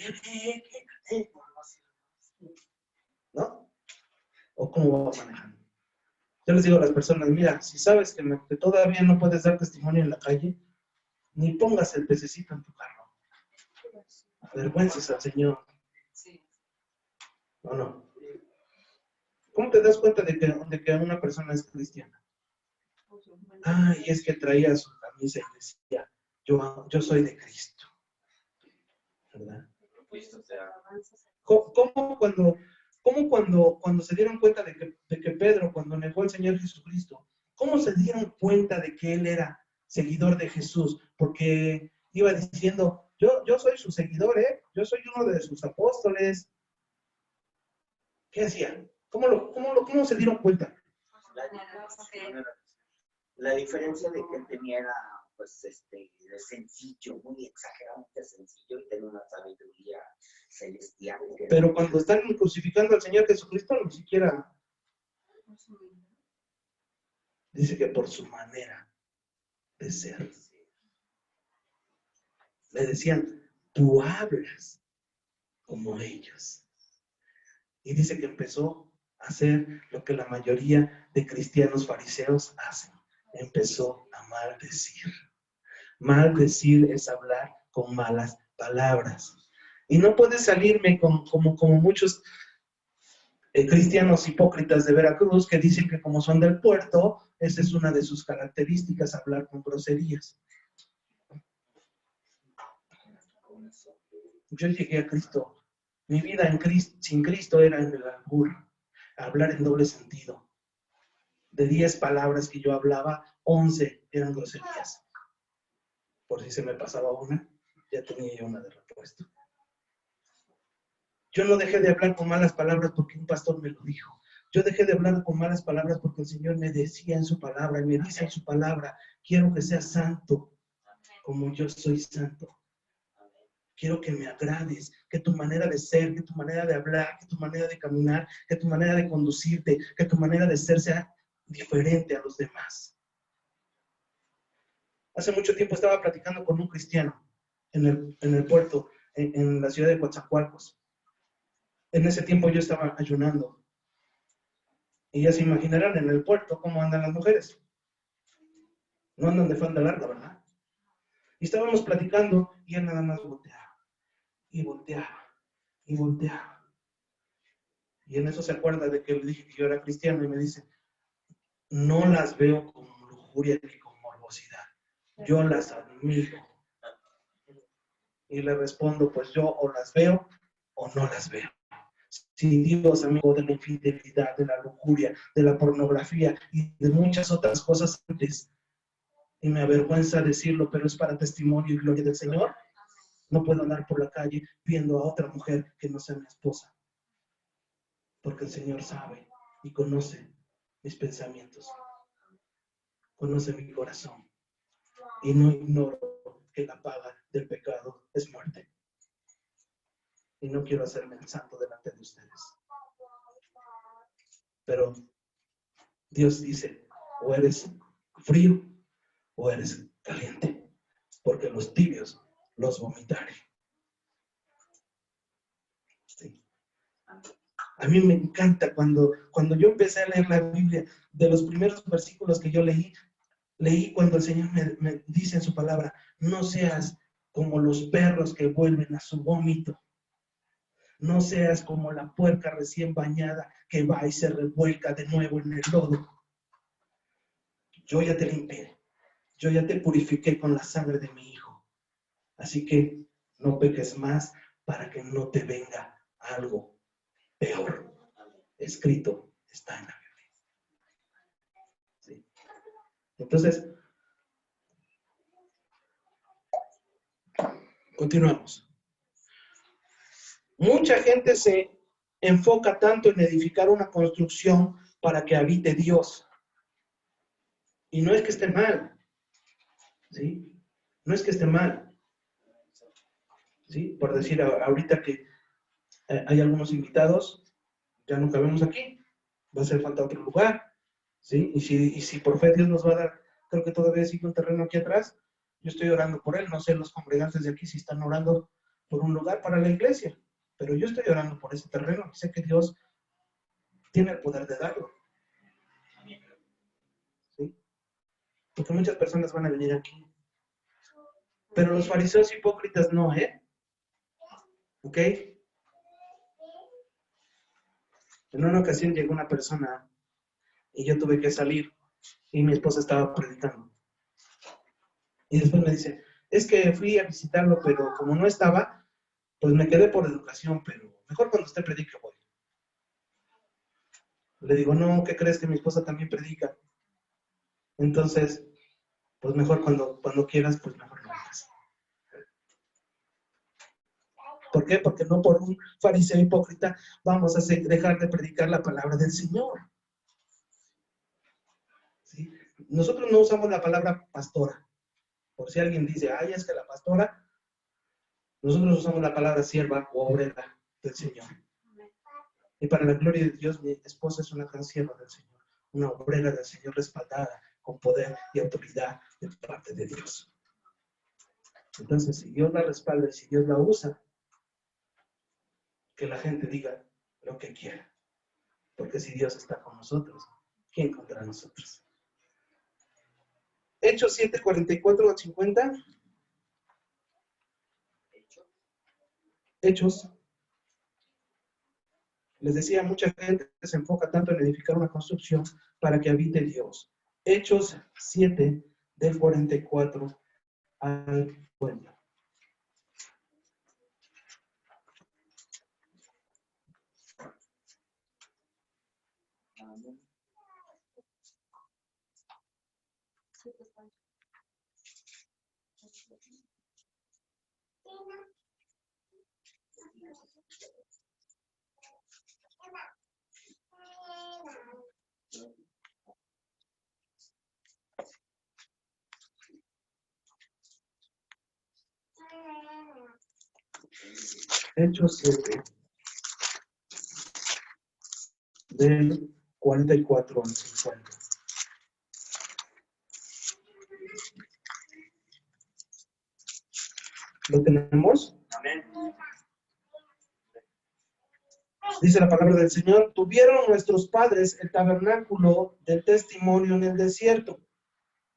¿No? ¿O cómo va manejando? Yo les digo a las personas, mira, si sabes que todavía no puedes dar testimonio en la calle, ni pongas el pececito en tu carro. Avergüences al Señor. ¿O no? ¿Cómo te das cuenta de que una persona es cristiana? Ay, es que traía su camisa y decía, yo soy de Cristo. ¿Verdad? ¿Cómo cuando se dieron cuenta de que Pedro, cuando negó al Señor Jesucristo, cómo se dieron cuenta de que él era seguidor de Jesús? Porque iba diciendo, yo soy su seguidor, yo soy uno de sus apóstoles. ¿Qué hacían? ¿Cómo se dieron cuenta? La diferencia de que él tenía era, pues, sencillo, muy exageradamente sencillo, y tenía una sabiduría celestial. Pero cuando están crucificando al Señor Jesucristo, ni siquiera dice que por su manera de ser. Le decían, tú hablas como ellos. Y dice que empezó a hacer lo que la mayoría de cristianos fariseos hacen. Empezó a maldecir. Maldecir es hablar con malas palabras. Y no puede salirme como muchos cristianos hipócritas de Veracruz que dicen que como son del puerto, esa es una de sus características, hablar con groserías. Yo llegué a Cristo. Mi vida sin Cristo era en el albur, hablar en doble sentido. De 10 palabras que yo hablaba, 11 eran groserías. Por si se me pasaba una, ya tenía yo una de repuesto. Yo no dejé de hablar con malas palabras porque un pastor me lo dijo. Yo dejé de hablar con malas palabras porque el Señor me decía en su palabra, y me dice en su palabra, quiero que seas santo como yo soy santo. Quiero que me agrades, que tu manera de ser, que tu manera de hablar, que tu manera de caminar, que tu manera de conducirte, que tu manera de ser sea diferente a los demás. Hace mucho tiempo estaba platicando con un cristiano en el puerto, en la ciudad de Coatzacoalcos. En ese tiempo yo estaba ayunando. Y ya se imaginarán en el puerto cómo andan las mujeres. No andan de falda larga, ¿verdad? Y estábamos platicando y él nada más volteaba y volteaba y volteaba. Y en eso se acuerda de que le dije que yo era cristiano y me dice, no las veo con lujuria ni con morbosidad. Yo las admiro. Y le respondo, pues yo o las veo o no las veo. Si Dios, amigo, de la infidelidad, de la lujuria, de la pornografía y de muchas otras cosas antes, y me avergüenza decirlo, pero es para testimonio y gloria del Señor, no puedo andar por la calle viendo a otra mujer que no sea mi esposa, porque el Señor sabe y conoce mis pensamientos, conoce mi corazón, y no ignoro que la paga del pecado es muerte. Y no quiero hacerme el santo delante de ustedes. Pero Dios dice, o eres frío o eres caliente, porque los tibios los vomitaré. Sí. A mí me encanta cuando yo empecé a leer la Biblia, de los primeros versículos que yo leí cuando el Señor me dice en su palabra, no seas como los perros que vuelven a su vómito. No seas como la puerca recién bañada que va y se revuelca de nuevo en el lodo. Yo ya te limpié. Yo ya te purifiqué con la sangre de mi Hijo. Así que no peques más para que no te venga algo peor. Escrito está en la Biblia. ¿Sí? Entonces, continuamos. Mucha gente se enfoca tanto en edificar una construcción para que habite Dios. Y no es que esté mal. ¿Sí? No es que esté mal. ¿Sí? Por decir ahorita que hay algunos invitados, ya nunca vemos aquí, va a hacer falta otro lugar, ¿sí? Y si por fe Dios nos va a dar, creo que todavía sigue un terreno aquí atrás, yo estoy orando por él, no sé los congregantes de aquí si están orando por un lugar para la iglesia, pero yo estoy orando por ese terreno y sé que Dios tiene el poder de darlo, ¿sí? Porque muchas personas van a venir aquí, pero los fariseos hipócritas no, ¿eh? ¿Ok? En una ocasión llegó una persona y yo tuve que salir y mi esposa estaba predicando. Y después me dice, es que fui a visitarlo, pero como no estaba, pues me quedé por educación, pero mejor cuando usted predique voy. Le digo, no, ¿qué crees que mi esposa también predica? Entonces, pues mejor cuando quieras, pues mejor no vengas. ¿Por qué? Porque no por un fariseo hipócrita vamos a dejar de predicar la palabra del Señor. ¿Sí? Nosotros no usamos la palabra pastora. Por si alguien dice, ay, es que la pastora, nosotros usamos la palabra sierva o obrera del Señor. Y para la gloria de Dios, mi esposa es una gran sierva del Señor, una obrera del Señor respaldada con poder y autoridad de parte de Dios. Entonces, si Dios la respalda y si Dios la usa, que la gente diga lo que quiera. Porque si Dios está con nosotros, ¿quién contra nosotros? Hechos 7, 44 al 50. Hechos. Les decía, mucha gente se enfoca tanto en edificar una construcción para que habite Dios. Hechos 7, del 44 al 50. Hechos 7, del 44 al 50. ¿Lo tenemos? Amén. Dice la palabra del Señor, tuvieron nuestros padres el tabernáculo del testimonio en el desierto,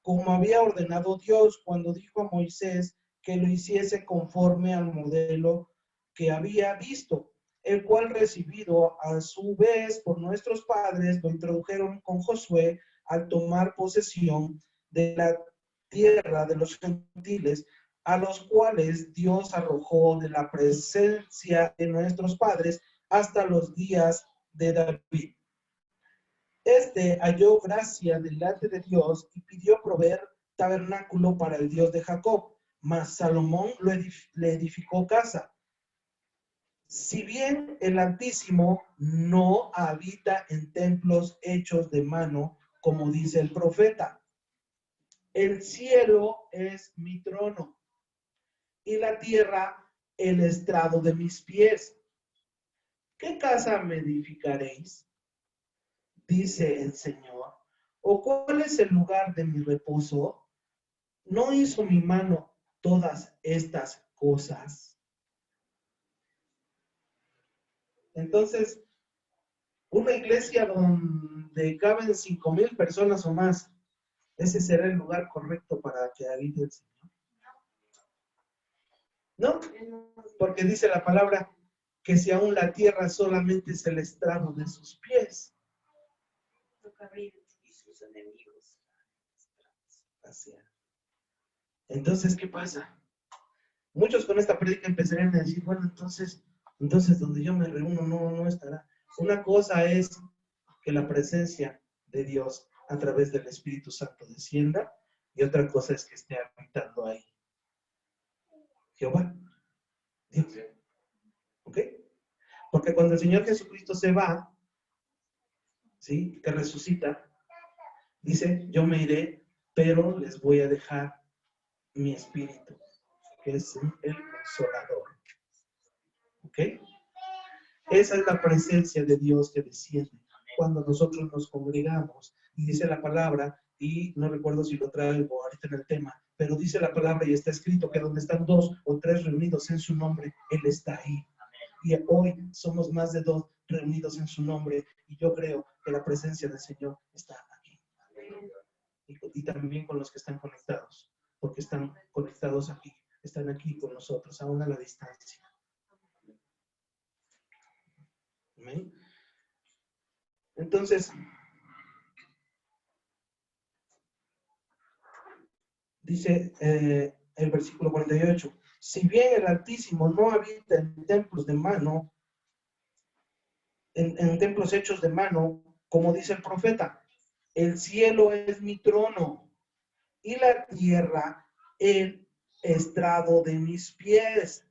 como había ordenado Dios cuando dijo a Moisés que lo hiciese conforme al modelo que había visto, el cual recibido a su vez por nuestros padres lo introdujeron con Josué al tomar posesión de la tierra de los gentiles, a los cuales Dios arrojó de la presencia de nuestros padres hasta los días de David. Este halló gracia delante de Dios y pidió proveer tabernáculo para el Dios de Jacob, mas Salomón le edificó casa. Si bien el Altísimo no habita en templos hechos de mano, como dice el profeta, el cielo es mi trono y la tierra el estrado de mis pies. ¿Qué casa me edificaréis? Dice el Señor. ¿O cuál es el lugar de mi reposo? ¿No hizo mi mano todas estas cosas? Entonces, una iglesia donde caben 5,000 personas o más, ese será el lugar correcto para que habite el Señor. ¿No? Porque dice la palabra que si aún la tierra solamente es el estrado de sus pies. Y sus enemigos. Así es. Entonces, ¿qué pasa? Muchos con esta prédica empezarían a decir, bueno, entonces donde yo me reúno no estará. Una cosa es que la presencia de Dios a través del Espíritu Santo descienda y otra cosa es que esté habitando ahí Jehová, Dios. ¿Ok? Porque cuando el Señor Jesucristo se va, ¿sí? Que resucita, dice, yo me iré, pero les voy a dejar mi Espíritu, que es el Consolador. ¿Ok? Esa es la presencia de Dios que desciende cuando nosotros nos congregamos. Y dice la palabra, y no recuerdo si lo traigo ahorita en el tema, pero dice la palabra y está escrito que donde están 2 o 3 reunidos en su nombre, Él está ahí. Y hoy somos más de 2 reunidos en su nombre y yo creo que la presencia del Señor está aquí. Y también con los que están conectados, porque están conectados aquí, están aquí con nosotros, aún a la distancia. ¿Amén? Entonces, dice el versículo 48, si bien el Altísimo no habita en templos de mano, en templos hechos de mano, como dice el profeta, el cielo es mi trono y la tierra el estrado de mis pies.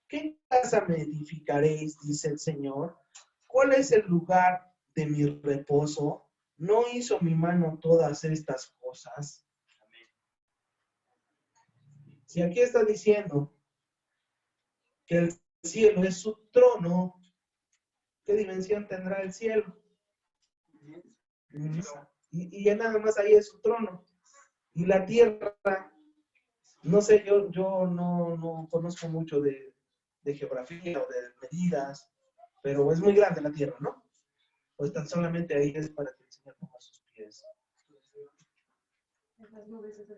¿Qué casa me edificaréis? Dice el Señor. ¿Cuál es el lugar de mi reposo? ¿No hizo mi mano todas estas cosas? Si aquí está diciendo que el cielo es su trono, ¿qué dimensión tendrá el cielo? Y ya nada más ahí es su trono. Y la tierra, no sé, yo no conozco mucho de geografía o de medidas, pero es muy grande la tierra, ¿no? Pues tan solamente ahí es para que el Señor ponga sus pies.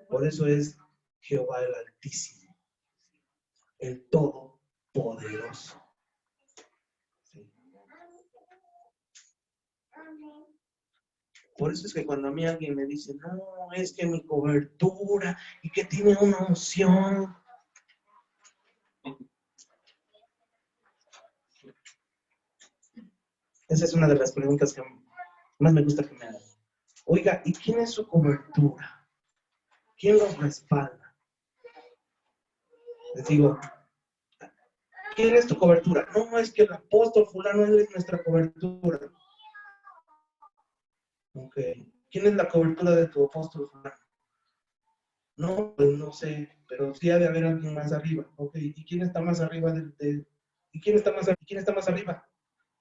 Por eso es Jehová el Altísimo, el Todopoderoso. ¿Sí? Por eso es que cuando a mí alguien me dice, no, es que mi cobertura y que tiene una unción. Esa es una de las preguntas que más me gusta que me hagan. Oiga, ¿y quién es su cobertura? ¿Quién los respalda? Les digo, ¿quién es tu cobertura? No, es que el apóstol fulano, él es nuestra cobertura. Ok. ¿Quién es la cobertura de tu apóstol fulano? No, pues no sé, pero sí ha de haber alguien más arriba. Ok, ¿y quién está más arriba ¿y quién está más arriba?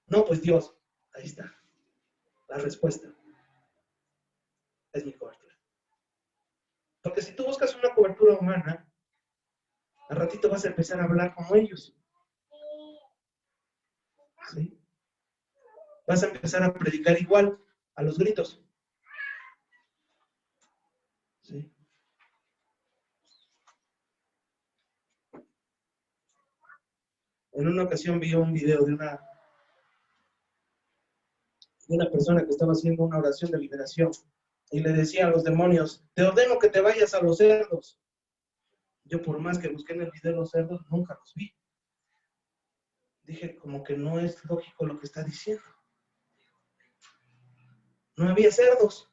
No, pues Dios. Ahí está. La respuesta es mi cobertura. Porque si tú buscas una cobertura humana, Al ratito vas a empezar a hablar como ellos. ¿Sí? Vas a empezar a predicar igual, a los gritos. ¿Sí? En una ocasión vi un video de una persona que estaba haciendo una oración de liberación y le decía a los demonios, te ordeno que te vayas a los cerdos. Yo por más que busqué en el video los cerdos, nunca los vi. Dije, como que no es lógico lo que está diciendo. No había cerdos.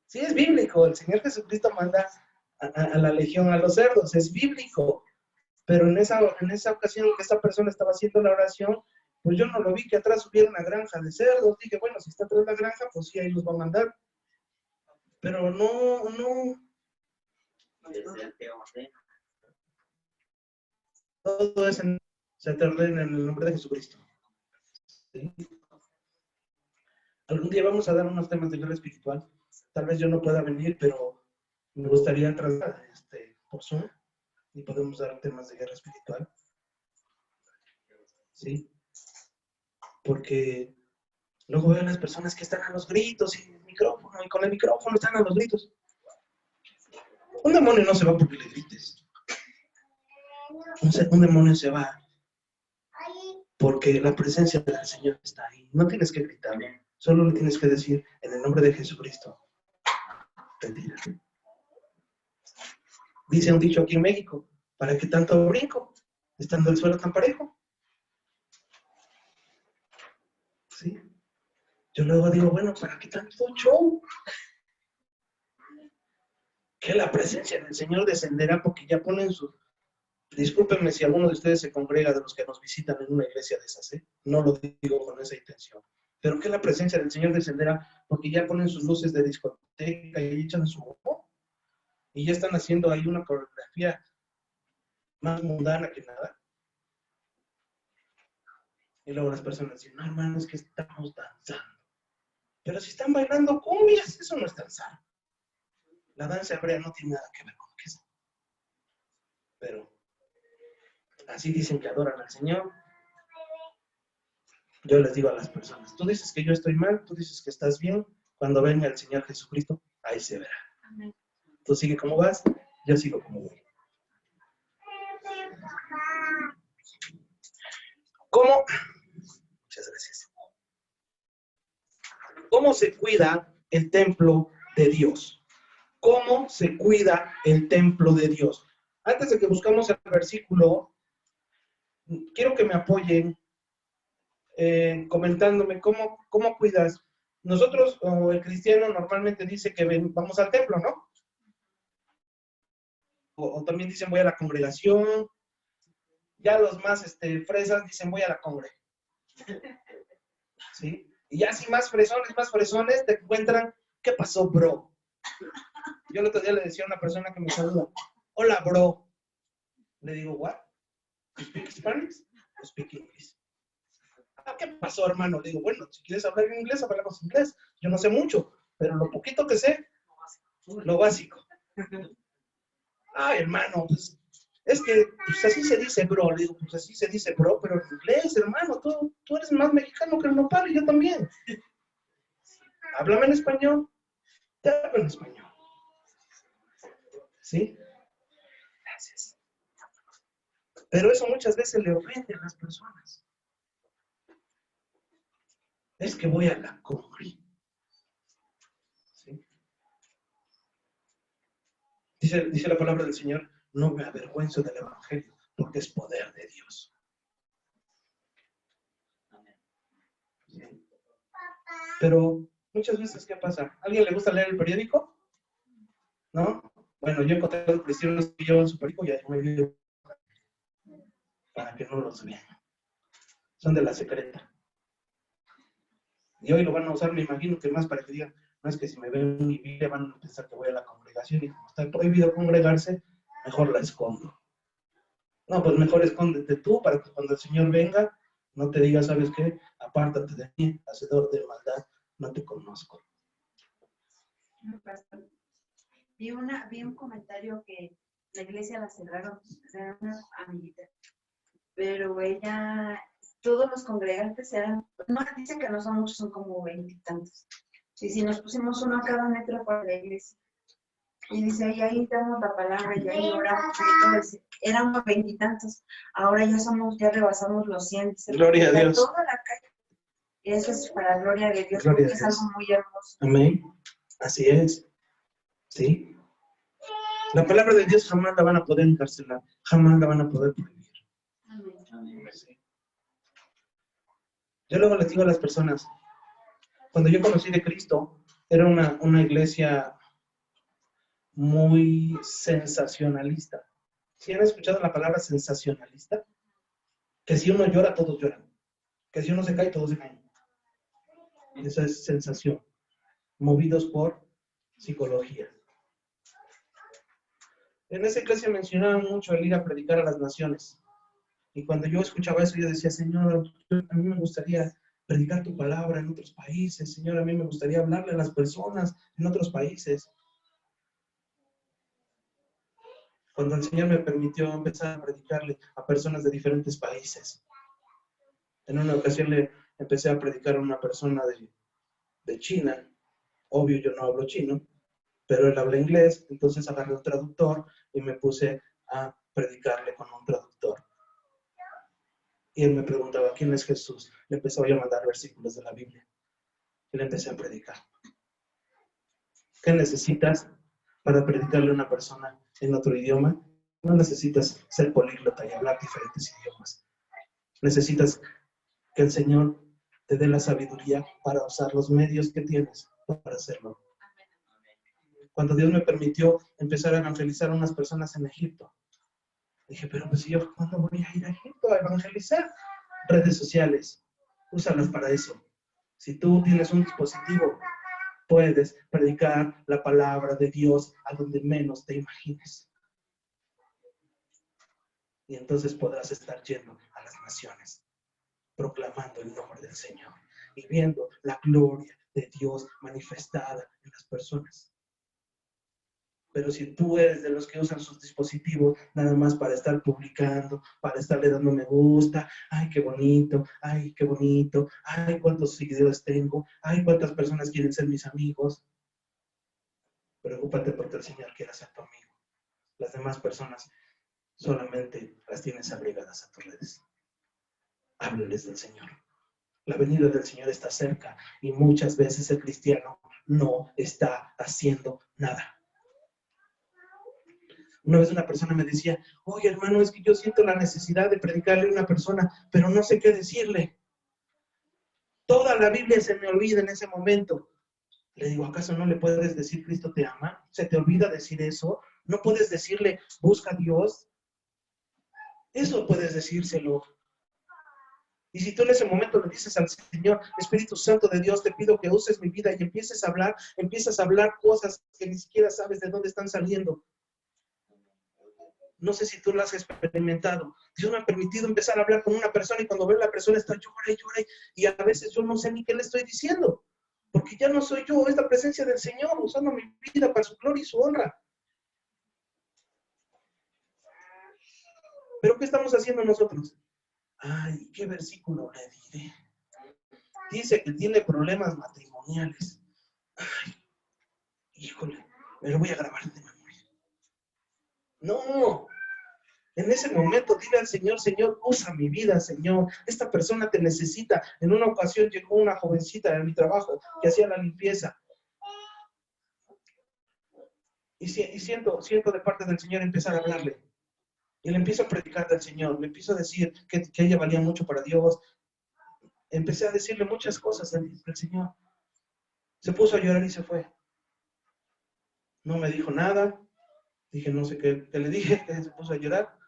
Sí, es bíblico. El Señor Jesucristo manda a la legión a los cerdos. Es bíblico. Pero en esa ocasión que esta persona estaba haciendo la oración, pues yo no lo vi que atrás hubiera una granja de cerdos. Dije, bueno, si está atrás la granja, pues sí, ahí los va a mandar. Pero no. Todo es se te ordena en el nombre de Jesucristo. ¿Sí? Algún día vamos a dar unos temas de guerra espiritual. Tal vez yo no pueda venir, pero me gustaría trasladar por Zoom y podemos dar temas de guerra espiritual. ¿Sí? Porque luego veo a las personas que están a los gritos y el micrófono, y con el micrófono están a los gritos. Un demonio no se va porque le grites. Un demonio se va porque la presencia del Señor está ahí. No tienes que gritarle, solo le tienes que decir en el nombre de Jesucristo. Mentira. Dice un dicho aquí en México, ¿para qué tanto brinco? Estando el suelo tan parejo. ¿Sí? Yo luego digo, bueno, ¿para qué tanto show? Que la presencia del Señor descenderá porque ya ponen su... Discúlpenme si alguno de ustedes se congrega de los que nos visitan en una iglesia de esas, ¿eh? No lo digo con esa intención. Pero que la presencia del Señor descenderá porque ya ponen sus luces de discoteca y echan su humo. Y ya están haciendo ahí una coreografía más mundana que nada. Y luego las personas dicen, no, hermano, es que estamos danzando. Pero si están bailando cumbias, eso no es danzar. La danza hebrea no tiene nada que ver con eso. Pero así dicen que adoran al Señor. Yo les digo a las personas, tú dices que yo estoy mal, tú dices que estás bien, cuando venga el Señor Jesucristo, ahí se verá. Amén. Tú sigue como vas, yo sigo como voy. ¿Cómo? Muchas gracias. ¿Cómo se cuida el templo de Dios? ¿Cómo se cuida el templo de Dios? Antes de que buscamos el versículo, quiero que me apoyen comentándome cómo cuidas. Nosotros, o el cristiano, normalmente dice que vamos al templo, ¿no? O también dicen voy a la congregación. Ya los más fresas dicen voy a la congre. ¿Sí? Y ya si más fresones te encuentran, ¿qué pasó, bro? Yo el otro día le decía a una persona que me saluda, hola, bro. Le digo, what? You speak Spanish? I speak English. ¿Qué pasó, hermano? Le digo, bueno, si quieres hablar en inglés, hablamos inglés. Yo no sé mucho, pero lo poquito que sé, lo básico. Hermano, pues, es que pues, así se dice, bro. Le digo, pues así se dice, bro, pero en inglés, hermano, tú eres más mexicano que el nopal y yo también. Háblame en español, te hablo en español. ¿Sí? Gracias. Pero eso muchas veces le ofende a las personas. Es que voy a la congre. ¿Sí? Dice la palabra del Señor, no me avergüenzo del Evangelio, porque es poder de Dios. ¿Sí? Pero muchas veces, ¿qué pasa? ¿A alguien le gusta leer el periódico? ¿No? Bueno, yo he encontrado cristianos que llevan su periódico y hay un video para que no los vean. Son de la secreta. Y hoy lo van a usar, me imagino que más para que digan, no es que si me ven mi Biblia van a pensar que voy a la congregación y como está prohibido congregarse, mejor la escondo. No, pues mejor escóndete tú para que cuando el Señor venga, no te diga, ¿sabes qué? Apártate de mí, hacedor de maldad, no te conozco. Vi un comentario que la iglesia la cerraron, era una amiguita, pero ella, todos los congregantes eran, no, dicen que no son muchos, son como 20 y tantos. Y si nos pusimos uno a cada metro para la iglesia, y dice, y ahí damos la palabra, y ahí oramos, y todo eso. Éramos 20 y tantos, ahora ya rebasamos los 100. Dice, Gloria a Dios. toda la calle. Y eso es para gloria de Dios, Gloria porque a es Dios. algo muy hermoso. Amén. Así es. ¿Sí? La palabra de Dios jamás la van a poder encarcelar, jamás la van a poder prohibir. Amén. ¿Sí? Yo luego les digo a las personas, cuando yo conocí de Cristo, era una iglesia muy sensacionalista. ¿Sí han escuchado la palabra sensacionalista? Que si uno llora, todos lloran. Que si uno se cae, todos se caen. Esa es sensación. Movidos por psicología. En esa iglesia mencionaban mucho el ir a predicar a las naciones. Y cuando yo escuchaba eso, yo decía, Señor, a mí me gustaría predicar tu palabra en otros países. Señor, a mí me gustaría hablarle a las personas en otros países. Cuando el Señor me permitió empezar a predicarle a personas de diferentes países. En una ocasión le empecé a predicar a una persona de China. Obvio, yo no hablo chino, pero él habla inglés. Entonces agarré un traductor y me puse a predicarle con un traductor. Y él me preguntaba, ¿quién es Jesús? Le empezó a mandar versículos de la Biblia. Y le empecé a predicar. ¿Qué necesitas para predicarle a una persona en otro idioma? No necesitas ser políglota y hablar diferentes idiomas. Necesitas que el Señor te dé la sabiduría para usar los medios que tienes para hacerlo. Cuando Dios me permitió empezar a evangelizar a unas personas en Egipto, dije, pero pues yo, ¿cuándo voy a ir a Egipto a evangelizar? Redes sociales, úsalas para eso. Si tú tienes un dispositivo, puedes predicar la palabra de Dios a donde menos te imagines. Y entonces podrás estar yendo a las naciones, proclamando el nombre del Señor y viendo la gloria de Dios manifestada en las personas. Pero si tú eres de los que usan sus dispositivos nada más para estar publicando, para estarle dando me gusta, ay, qué bonito, ay, cuántos seguidores tengo, ay, cuántas personas quieren ser mis amigos. Preocúpate porque el Señor quiere ser tu amigo. Las demás personas solamente las tienes agregadas a tus redes. Háblales del Señor. La venida del Señor está cerca y muchas veces el cristiano no está haciendo nada. Una vez una persona me decía, oye hermano, es que yo siento la necesidad de predicarle a una persona, pero no sé qué decirle. Toda la Biblia se me olvida en ese momento. Le digo, ¿acaso no le puedes decir Cristo te ama? ¿Se te olvida decir eso? ¿No puedes decirle, busca a Dios? Eso puedes decírselo. Y si tú en ese momento le dices al Señor, Espíritu Santo de Dios, te pido que uses mi vida y empiezas a hablar cosas que ni siquiera sabes de dónde están saliendo. No sé si tú lo has experimentado. Dios me ha permitido empezar a hablar con una persona y cuando veo a la persona está llora y a veces yo no sé ni qué le estoy diciendo. Porque ya no soy yo, es la presencia del Señor usando mi vida para su gloria y su honra. ¿Pero qué estamos haciendo nosotros? Ay, ¿qué versículo le diré? Dice que tiene problemas matrimoniales. Ay, híjole, me lo voy a grabar de memoria. No, en ese momento dile al Señor, Señor, usa mi vida, Señor. Esta persona te necesita. En una ocasión llegó una jovencita en mi trabajo que hacía la limpieza. Y siento de parte del Señor empezar a hablarle. Y le empiezo a predicar del Señor. Le empiezo a decir que ella valía mucho para Dios. Empecé a decirle muchas cosas del Señor. Se puso a llorar y se fue. No me dijo nada. Dije, no sé qué le dije, que se puso a llorar.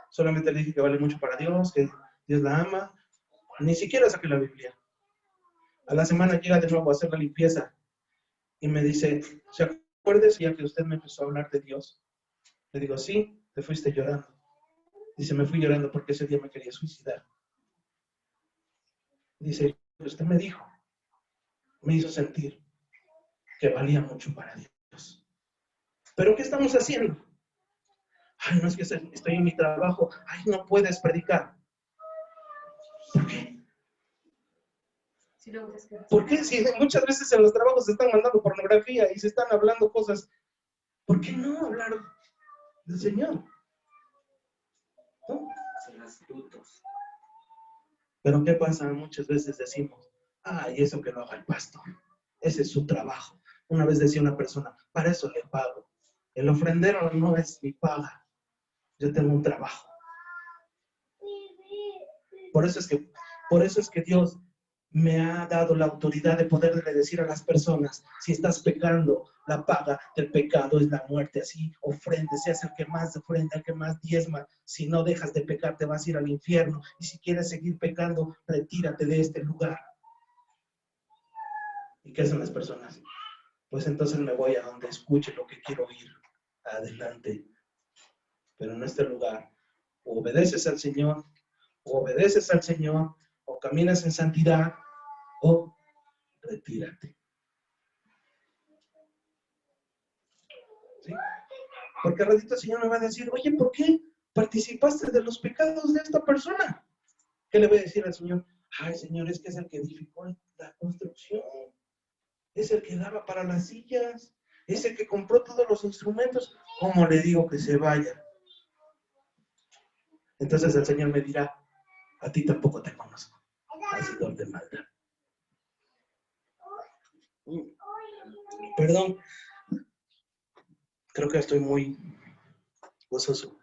Solamente le dije que vale mucho para Dios, que Dios la ama. Ni siquiera saqué la Biblia. A la semana llega de nuevo a hacer la limpieza. Y me dice, ¿se acuerda ya que usted me empezó a hablar de Dios? Le digo, sí, te fuiste llorando. Dice, me fui llorando porque ese día me quería suicidar. Dice, usted me dijo, me hizo sentir que valía mucho para Dios. ¿Pero qué estamos haciendo? Ay, no, es que estoy en mi trabajo. Ay, no puedes predicar. ¿Por qué? ¿Por qué? Si muchas veces en los trabajos se están mandando pornografía y se están hablando cosas, ¿por qué no hablar del Señor? ¿No? Son astutos. Pero ¿qué pasa? Muchas veces decimos, ay, eso que lo haga el pastor. Ese es su trabajo. Una vez decía una persona, para eso le pago. El ofrendero no es mi paga. Yo tengo un trabajo. Por eso es que Dios me ha dado la autoridad de poderle decir a las personas, si estás pecando, la paga del pecado es la muerte. Así ofrende, seas el que más ofrenda, el que más diezma. Si no dejas de pecar, te vas a ir al infierno. Y si quieres seguir pecando, retírate de este lugar. ¿Y qué hacen las personas? Pues entonces me voy a donde escuche lo que quiero oír. Adelante. Pero en este lugar, o obedeces al Señor, o caminas en santidad, o retírate. ¿Sí? Porque al ratito el Señor me va a decir, oye, ¿por qué participaste de los pecados de esta persona? ¿Qué le voy a decir al Señor? Ay, Señor, es que es el que edificó la construcción. Es el que daba para las sillas. Es el que compró todos los instrumentos. ¿Cómo le digo que se vaya? Entonces el Señor me dirá, a ti tampoco te conozco, hacedor de maldad. Perdón, creo que estoy muy gozoso.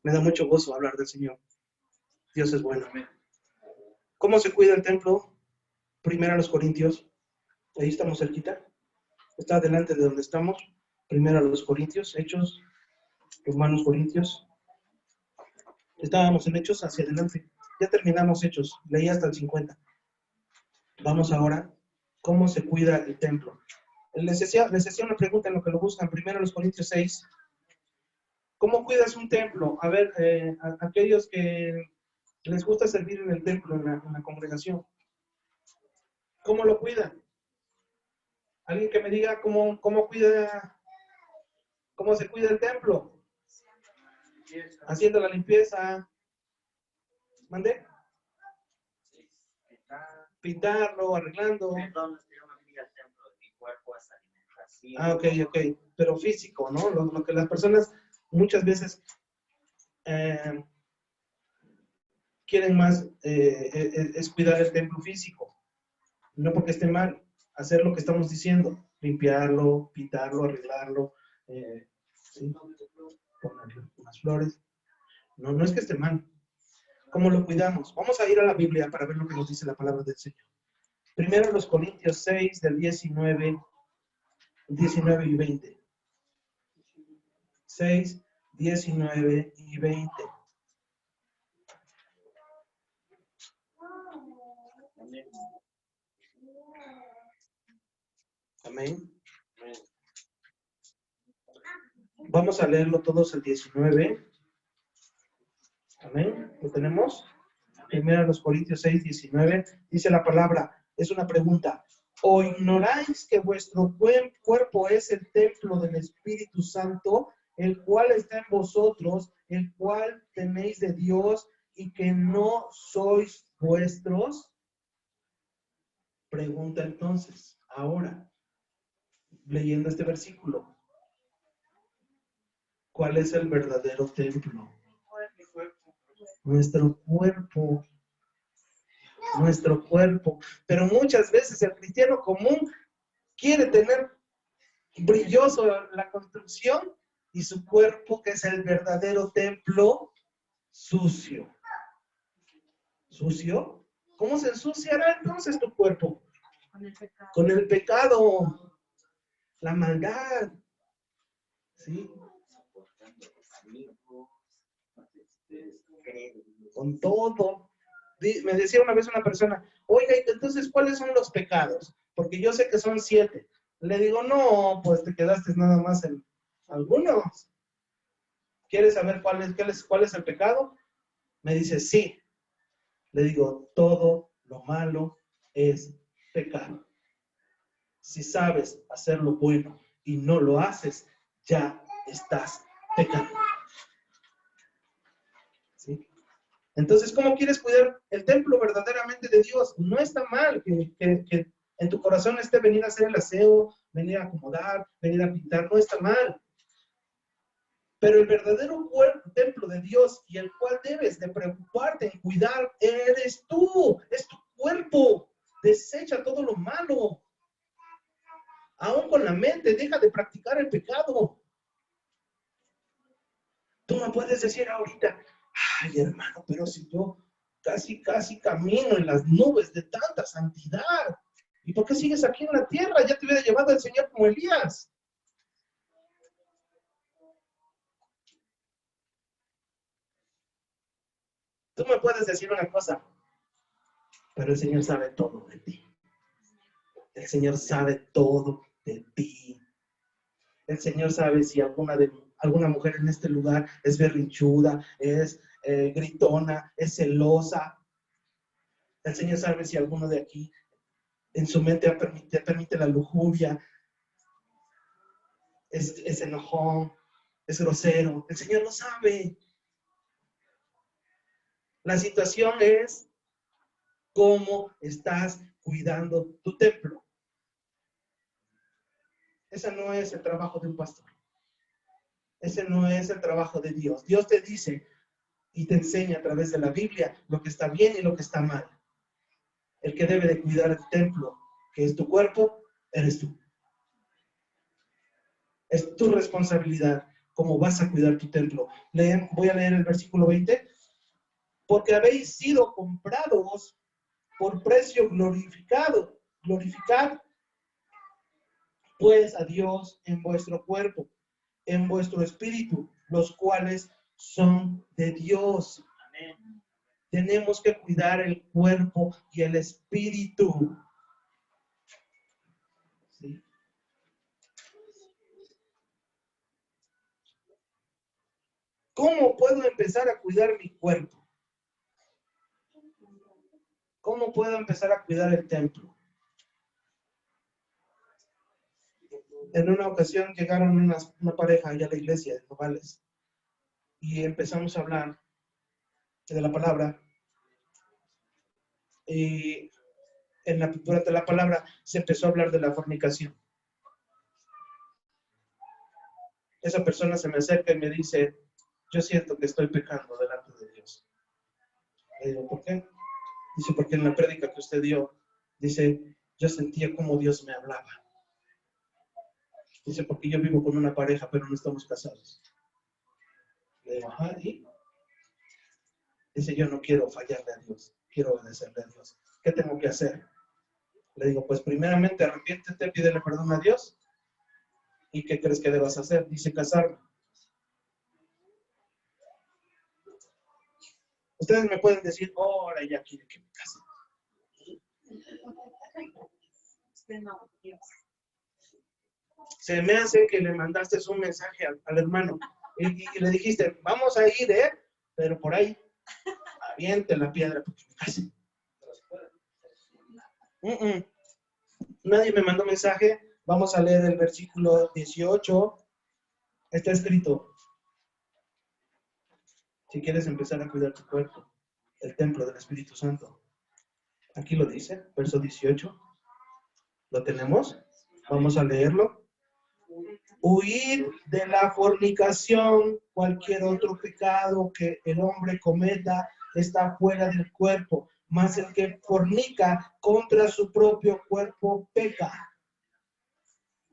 Me da mucho gozo hablar del Señor. Dios es bueno. ¿Cómo se cuida el templo? Primero a los Corintios. Ahí estamos cerquita. Está delante de donde estamos. Primero a los Corintios, Hechos, Romanos, Corintios. Estábamos en Hechos hacia adelante. Ya terminamos Hechos. Leí hasta el 50. Vamos ahora. ¿Cómo se cuida el templo? Les hacía una pregunta en lo que lo buscan. Primero los Corintios 6. ¿Cómo cuidas un templo? A ver, aquellos que les gusta servir en el templo, en la congregación. ¿Cómo lo cuidan? Alguien que me diga cómo se cuida el templo. Haciendo la limpieza. ¿Mandé? Pintarlo, arreglando. Ah, ok. Pero físico, ¿no? Lo que las personas muchas veces quieren más es cuidar el templo físico. No porque esté mal, hacer lo que estamos diciendo. Limpiarlo, pintarlo, arreglarlo, ¿sí? Ponerle unas flores. No es que esté mal. ¿Cómo lo cuidamos? Vamos a ir a la Biblia para ver lo que nos dice la palabra del Señor. Primero los Corintios 6, del 19 y 20. 6, 19 y 20. Amén. Vamos a leerlo todos el 19. Amén. ¿Lo tenemos? Primero los Corintios 6, 19. Dice la palabra, es una pregunta. ¿O ignoráis que vuestro buen cuerpo es el templo del Espíritu Santo, el cual está en vosotros, el cual tenéis de Dios y que no sois vuestros? Pregunta entonces, ahora, leyendo este versículo, ¿cuál es el verdadero templo? Nuestro cuerpo. Nuestro cuerpo. Pero muchas veces el cristiano común quiere tener brilloso la construcción y su cuerpo, que es el verdadero templo, sucio. ¿Sucio? ¿Cómo se ensuciará entonces tu cuerpo? Con el pecado. Con el pecado, la maldad. ¿Sí? Con todo. Me decía una vez una persona, oiga, entonces, ¿cuáles son los pecados? Porque yo sé que son 7. Le digo, no, pues te quedaste nada más en algunos. ¿Quieres saber cuál es el pecado? Me dice, sí. Le digo, todo lo malo es pecado. Si sabes hacer lo bueno y no lo haces, ya estás pecando. ¿Sí? Entonces, ¿cómo quieres cuidar el templo verdaderamente de Dios? No está mal que en tu corazón esté venir a hacer el aseo, venir a acomodar, venir a pintar, no está mal. Pero el verdadero templo de Dios y el cual debes de preocuparte en cuidar, eres tú, es tu cuerpo. Desecha todo lo malo. Aún con la mente, deja de practicar el pecado. Tú me puedes decir ahorita, ay hermano, pero si yo casi camino en las nubes de tanta santidad, ¿y por qué sigues aquí en la tierra? Ya te hubiera llevado el Señor como Elías. Tú me puedes decir una cosa, pero el Señor sabe todo de ti. El Señor sabe todo de ti. El Señor sabe si alguna mujer en este lugar es berrinchuda, es gritona, es celosa. El Señor sabe si alguno de aquí en su mente permite la lujuria, es enojón, es grosero. El Señor lo sabe. La situación es cómo estás cuidando tu templo. Ese no es el trabajo de un pastor. Ese no es el trabajo de Dios. Dios te dice y te enseña a través de la Biblia lo que está bien y lo que está mal. El que debe de cuidar el templo, que es tu cuerpo, eres tú. Es tu responsabilidad cómo vas a cuidar tu templo. Voy a leer el versículo 20. Porque habéis sido comprados por precio glorificad pues a Dios en vuestro cuerpo, en vuestro espíritu, los cuales son de Dios. Amén. Tenemos que cuidar el cuerpo y el espíritu. ¿Sí? ¿Cómo puedo empezar a cuidar mi cuerpo? ¿Cómo puedo empezar a cuidar el templo? En una ocasión llegaron una pareja allá a la iglesia de Nogales y empezamos a hablar de la palabra. Y durante la palabra se empezó a hablar de la fornicación. Esa persona se me acerca y me dice, yo siento que estoy pecando delante de Dios. Le digo, ¿por qué? Dice, porque en la prédica que usted dio, dice, yo sentía como Dios me hablaba. Dice, porque yo vivo con una pareja, pero no estamos casados. Le digo, ajá, ¿y? Dice, yo no quiero fallarle a Dios, quiero obedecerle a Dios. ¿Qué tengo que hacer? Le digo, pues primeramente arrepiéntete, pídele perdón a Dios. ¿Y qué crees que debas hacer? Dice, casarme. Ustedes me pueden decir, ahora ya quiere que me case. Se me hace que le mandaste un mensaje al hermano y le dijiste, vamos a ir, pero por ahí, aviente la piedra porque me case. Nadie me mandó mensaje. Vamos a leer el versículo 18. Está escrito, si quieres empezar a cuidar tu cuerpo, el templo del Espíritu Santo. Aquí lo dice, verso 18. ¿Lo tenemos? Vamos a leerlo. Huid de la fornicación, cualquier otro pecado que el hombre cometa está fuera del cuerpo, mas el que fornica contra su propio cuerpo peca.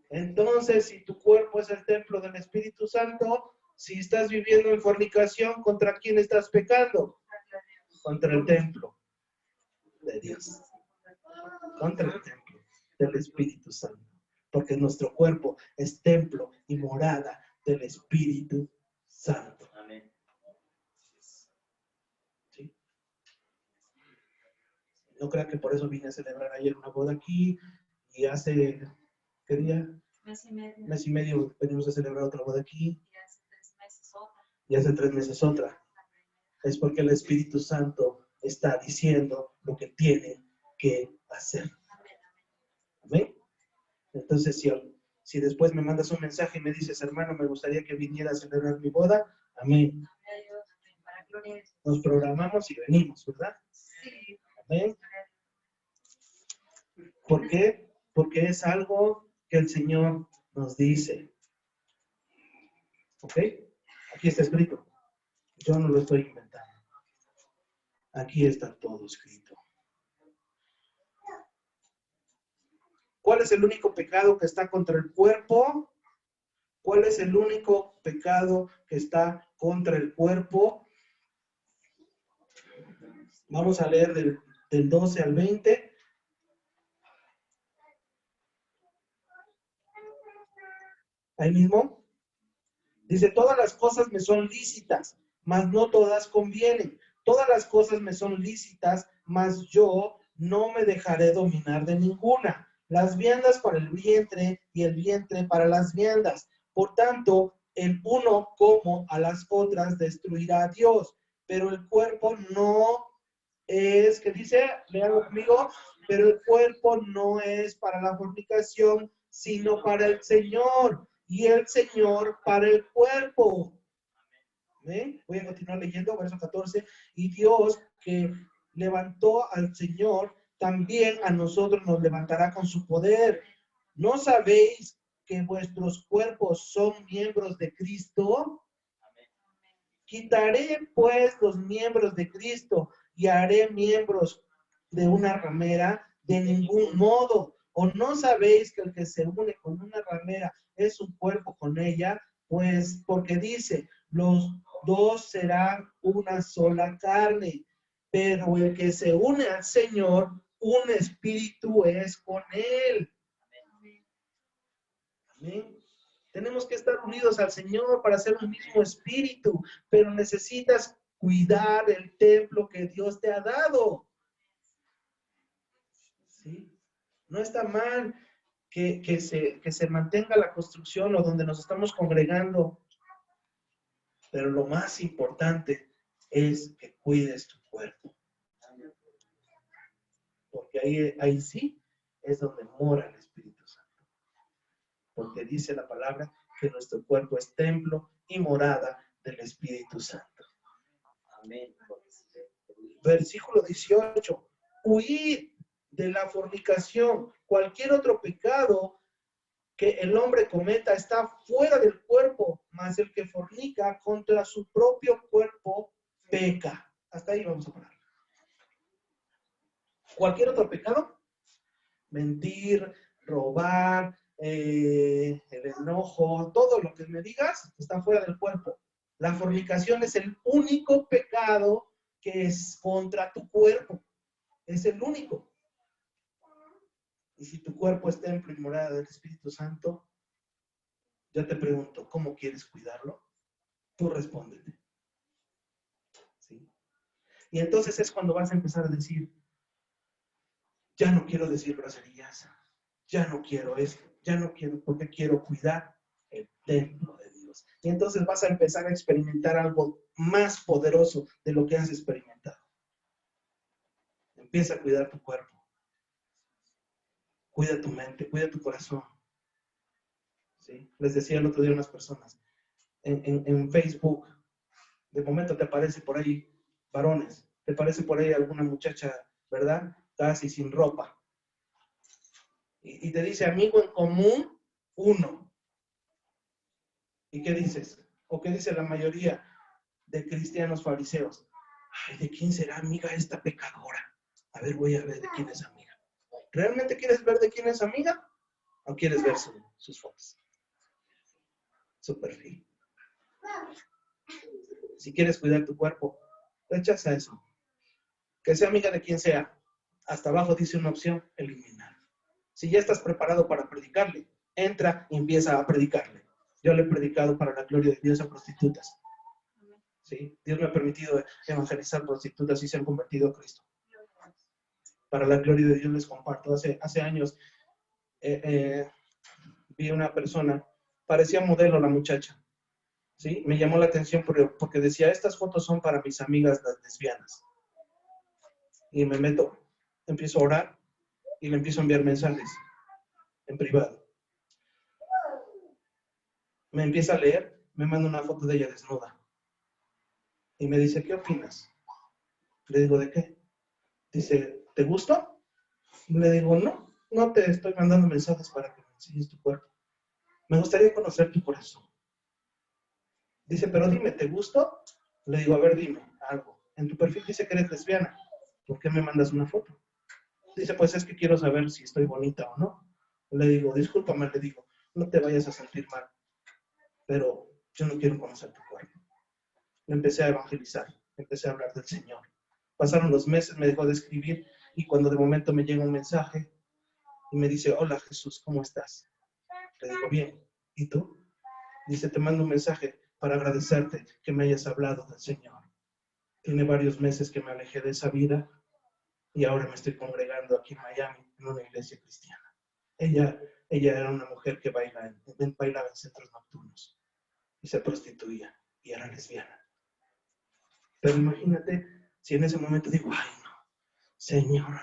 Entonces, si tu cuerpo es el templo del Espíritu Santo, si estás viviendo en fornicación, ¿contra quién estás pecando? Contra el templo de Dios. Contra el templo del Espíritu Santo. Porque nuestro cuerpo es templo y morada del Espíritu Santo. Amén. ¿Sí? No creo que por eso vine a celebrar ayer una boda aquí y hace, ¿qué día? Mes y medio venimos a celebrar otra boda aquí. Y hace 3 meses otra. Es porque el Espíritu Santo está diciendo lo que tiene que hacer. Amén. Entonces, Si después me mandas un mensaje y me dices, hermano, me gustaría que viniera a celebrar mi boda, amén. Nos programamos y venimos, ¿verdad? Sí. Amén. ¿Por qué? Porque es algo que el Señor nos dice. ¿Ok? Aquí está escrito. Yo no lo estoy inventando. Aquí está todo escrito. ¿Cuál es el único pecado que está contra el cuerpo? ¿Cuál es el único pecado que está contra el cuerpo? Vamos a leer del 12 al 20. Ahí mismo. Dice, todas las cosas me son lícitas, mas no todas convienen. Todas las cosas me son lícitas, mas yo no me dejaré dominar de ninguna. Las viandas para el vientre y el vientre para las viandas. Por tanto, el uno como a las otras destruirá a Dios. Pero el cuerpo no es, ¿qué dice? Leanlo conmigo. Pero el cuerpo no es para la fornicación, sino para el Señor. Y el Señor para el cuerpo. ¿Ven? Voy a continuar leyendo, verso 14. Y Dios que levantó al Señor, también a nosotros nos levantará con su poder. ¿No sabéis que vuestros cuerpos son miembros de Cristo? Quitaré pues los miembros de Cristo y haré miembros de una ramera. De ningún modo. ¿O no sabéis que el que se une con una ramera es un cuerpo con ella? Pues porque dice, los dos serán una sola carne. Pero el que se une al Señor, un espíritu es con él. Amén. Tenemos que estar unidos al Señor para ser un mismo espíritu, pero necesitas cuidar el templo que Dios te ha dado. ¿Sí? No está mal que se mantenga la construcción o donde nos estamos congregando, pero lo más importante es que cuides tu cuerpo. Porque ahí sí es donde mora el Espíritu Santo. Porque dice la palabra que nuestro cuerpo es templo y morada del Espíritu Santo. Amén. Versículo 18. Huid de la fornicación. Cualquier otro pecado que el hombre cometa está fuera del cuerpo, mas el que fornica contra su propio cuerpo peca. Hasta ahí vamos a parar. Cualquier otro pecado, mentir, robar, el enojo, todo lo que me digas está fuera del cuerpo. La fornicación es el único pecado que es contra tu cuerpo. Es el único. Y si tu cuerpo es templo y morada del Espíritu Santo, yo te pregunto, ¿cómo quieres cuidarlo? Tú respóndete. ¿Sí? Y entonces es cuando vas a empezar a decir, ya no quiero decir groserías, ya no quiero esto, ya no quiero, porque quiero cuidar el templo de Dios. Y entonces vas a empezar a experimentar algo más poderoso de lo que has experimentado. Empieza a cuidar tu cuerpo. Cuida tu mente, cuida tu corazón. ¿Sí? Les decía el otro día a unas personas, en Facebook, de momento te aparece por ahí varones, te aparece por ahí alguna muchacha, ¿verdad? Casi sin ropa. Y te dice amigo en común, 1. ¿Y qué dices? ¿O qué dice la mayoría de cristianos fariseos? Ay, ¿de quién será amiga esta pecadora? A ver, voy a ver de quién es amiga. ¿Realmente quieres ver de quién es amiga? ¿O quieres ver sus fotos? Su perfil. Si quieres cuidar tu cuerpo, rechaza eso. Que sea amiga de quien sea. Hasta abajo dice una opción, eliminar. Si ya estás preparado para predicarle, entra y empieza a predicarle. Yo le he predicado para la gloria de Dios a prostitutas. ¿Sí? Dios me ha permitido evangelizar prostitutas y se han convertido a Cristo. Para la gloria de Dios les comparto. Hace años vi una persona, parecía modelo la muchacha. ¿Sí? Me llamó la atención porque decía, estas fotos son para mis amigas las lesbianas. Y me meto, empiezo a orar y le empiezo a enviar mensajes en privado. me empieza a leer, me manda una foto de ella desnuda. Y me dice, ¿qué opinas? Le digo, ¿de qué? Dice, ¿te gusta? Le digo, no, no te estoy mandando mensajes para que me enseñes tu cuerpo. Me gustaría conocer tu corazón. Dice, pero dime, ¿te gusto? Le digo, a ver, dime algo. En tu perfil dice que eres lesbiana. ¿Por qué me mandas una foto? Dice, pues es que quiero saber si estoy bonita o no. Le digo, discúlpame, le digo, no te vayas a sentir mal, pero yo no quiero conocer tu cuerpo. Le empecé a evangelizar, empecé a hablar del Señor. Pasaron los meses, me dejó de escribir y cuando de momento me llega un mensaje y me dice, hola Jesús, ¿cómo estás? Le digo, bien. ¿Y tú? Dice, te mando un mensaje para agradecerte que me hayas hablado del Señor. Tiene varios meses que me alejé de esa vida y ahora me estoy congregando aquí en Miami, en una iglesia cristiana. Ella era una mujer que bailaba en centros nocturnos y se prostituía y era lesbiana. Pero imagínate si en ese momento digo, ay no, Señor,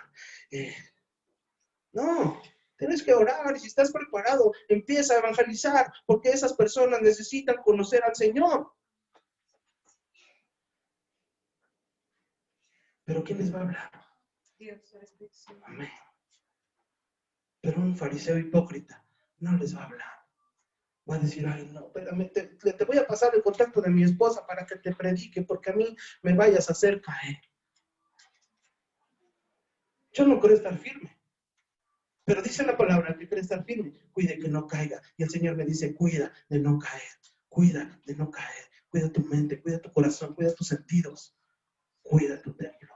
no, tienes que orar, y si estás preparado, empieza a evangelizar, porque esas personas necesitan conocer al Señor. Pero ¿quién les va a hablar? Dios, el Espíritu Santo. Amén. Pero un fariseo hipócrita no les va a hablar. Va a decir, ay no, espérame, te voy a pasar el contacto de mi esposa para que te predique, porque a mí me vayas a hacer caer. Yo no quiero estar firme. Pero dice la palabra que quiere estar firme, cuide que no caiga. Y el Señor me dice, cuida de no caer, cuida de no caer, cuida tu mente, cuida tu corazón, cuida tus sentidos, cuida tu templo.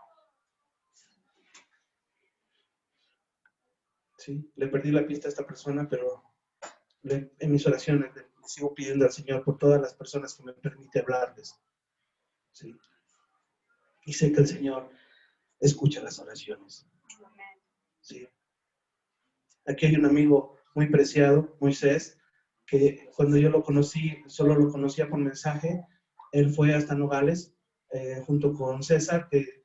Sí, le perdí la pista a esta persona, pero en mis oraciones le sigo pidiendo al Señor por todas las personas que me permite hablarles. Sí. Y sé que el Señor escucha las oraciones. Sí. Aquí hay un amigo muy preciado, Moisés, que cuando yo lo conocí, solo lo conocía por mensaje. Él fue hasta Nogales, junto con César, que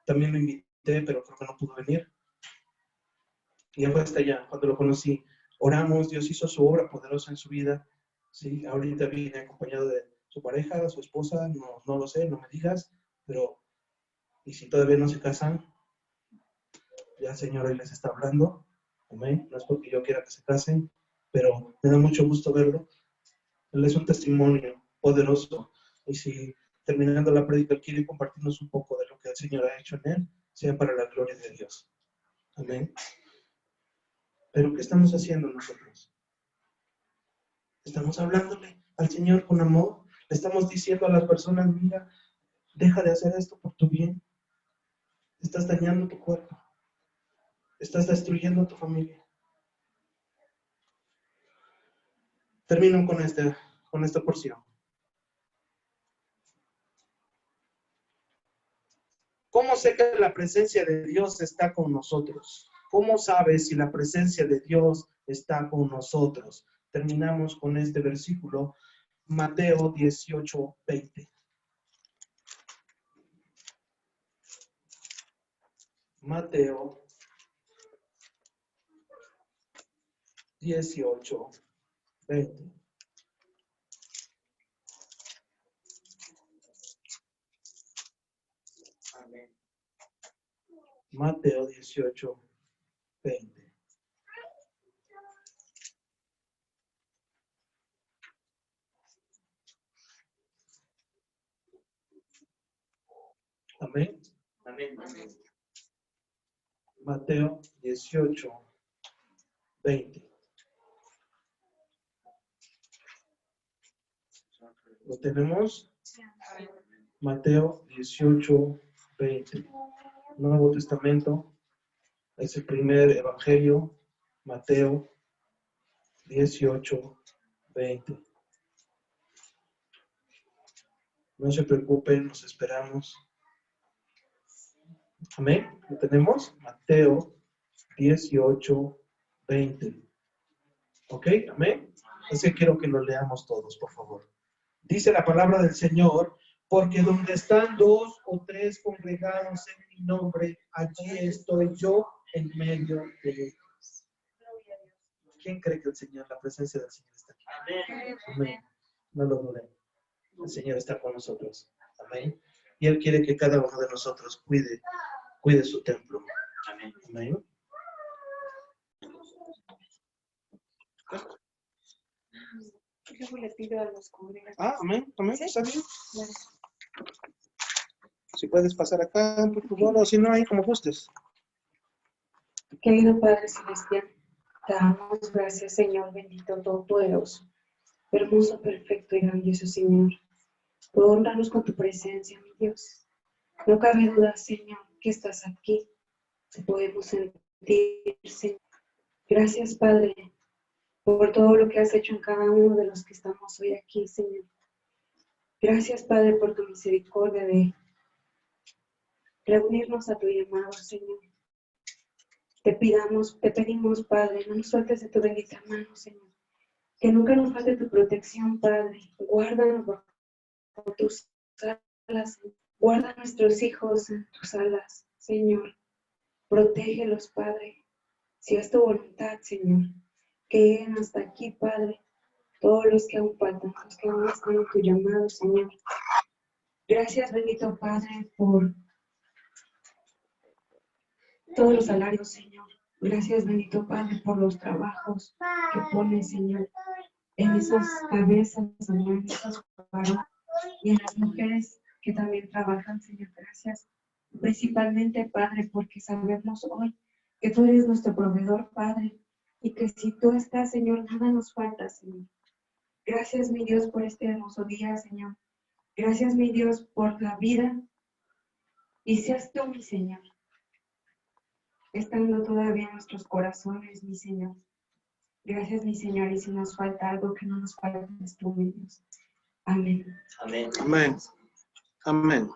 también lo invité, pero creo que no pudo venir. Y él fue hasta allá, cuando lo conocí. Oramos, Dios hizo su obra poderosa en su vida. Sí, ahorita viene acompañado de su pareja, su esposa, no lo sé, no me digas, pero, y si todavía no se casan, ya el Señor hoy les está hablando. Amén. No es porque yo quiera que se casen, pero me da mucho gusto verlo. Él es un testimonio poderoso. Y si terminando la prédica él quiere compartirnos un poco de lo que el Señor ha hecho en él, sea para la gloria de Dios. Amén. Pero ¿qué estamos haciendo nosotros? Estamos hablándole al Señor con amor. Le estamos diciendo a las personas, mira, deja de hacer esto por tu bien. Estás dañando tu cuerpo. Estás destruyendo tu familia. Termino con esta porción. ¿Cómo sé que la presencia de Dios está con nosotros? ¿Cómo sabes si la presencia de Dios está con nosotros? Terminamos con este versículo, Mateo 18:20. Mateo 18:20. Amén. Mateo 18:20. Amén. Amén. Amén. Mateo 18:20. ¿Lo tenemos? Mateo 18:20. Nuevo Testamento. Es el primer evangelio. Mateo 18:20. No se preocupen, nos esperamos. Amén. ¿Lo tenemos? Mateo 18:20. ¿Ok? Amén. Así que quiero que lo leamos todos, por favor. Dice la palabra del Señor, porque donde están 2 o 3 congregados en mi nombre, allí estoy yo en medio de ellos. ¿Quién cree que el Señor, la presencia del Señor está aquí? Amén. Amén. No lo duden. El Señor está con nosotros. Amén. Y Él quiere que cada uno de nosotros cuide su templo. Amén. Amén. Luego le pido a los congregantes. Amén. Amén. ¿Sí? ¿Está bien? Bueno. Si puedes pasar acá, por favor, o si no, ahí como gustes. Querido Padre Celestial, te damos gracias, Señor bendito, todopoderoso, hermoso, perfecto y grandioso, Señor, por honrarnos con tu presencia, mi Dios. No cabe duda, Señor, que estás aquí, te podemos sentir, Señor. Gracias, Padre, por todo lo que has hecho en cada uno de los que estamos hoy aquí, Señor. Gracias, Padre, por tu misericordia de reunirnos a tu llamado, Señor. Te pedimos, Padre, no nos sueltes de tu bendita mano, Señor. Que nunca nos falte tu protección, Padre. Guárdanos bajo tus alas. Guarda a nuestros hijos en tus alas, Señor. Protégelos, Padre. Si es tu voluntad, Señor. Que lleguen hasta aquí, Padre. Todos los que aún faltan, los que aún están en tu llamado, Señor. Gracias, bendito Padre, por todos los salarios, Señor. Gracias, bendito Padre, por los trabajos que pones, Señor, en esas cabezas, Señor, en esos varones y en las mujeres que también trabajan, Señor. Gracias, principalmente, Padre, porque sabemos hoy que tú eres nuestro proveedor, Padre, y que si tú estás, Señor, nada nos falta, Señor. Gracias, mi Dios, por este hermoso día, Señor. Gracias, mi Dios, por la vida. Y seas tú, mi Señor, estando todavía en nuestros corazones, mi Señor. Gracias, mi Señor, y si nos falta algo, que no nos faltes tú, mi Dios. Amén. Amén. Amén. Amén.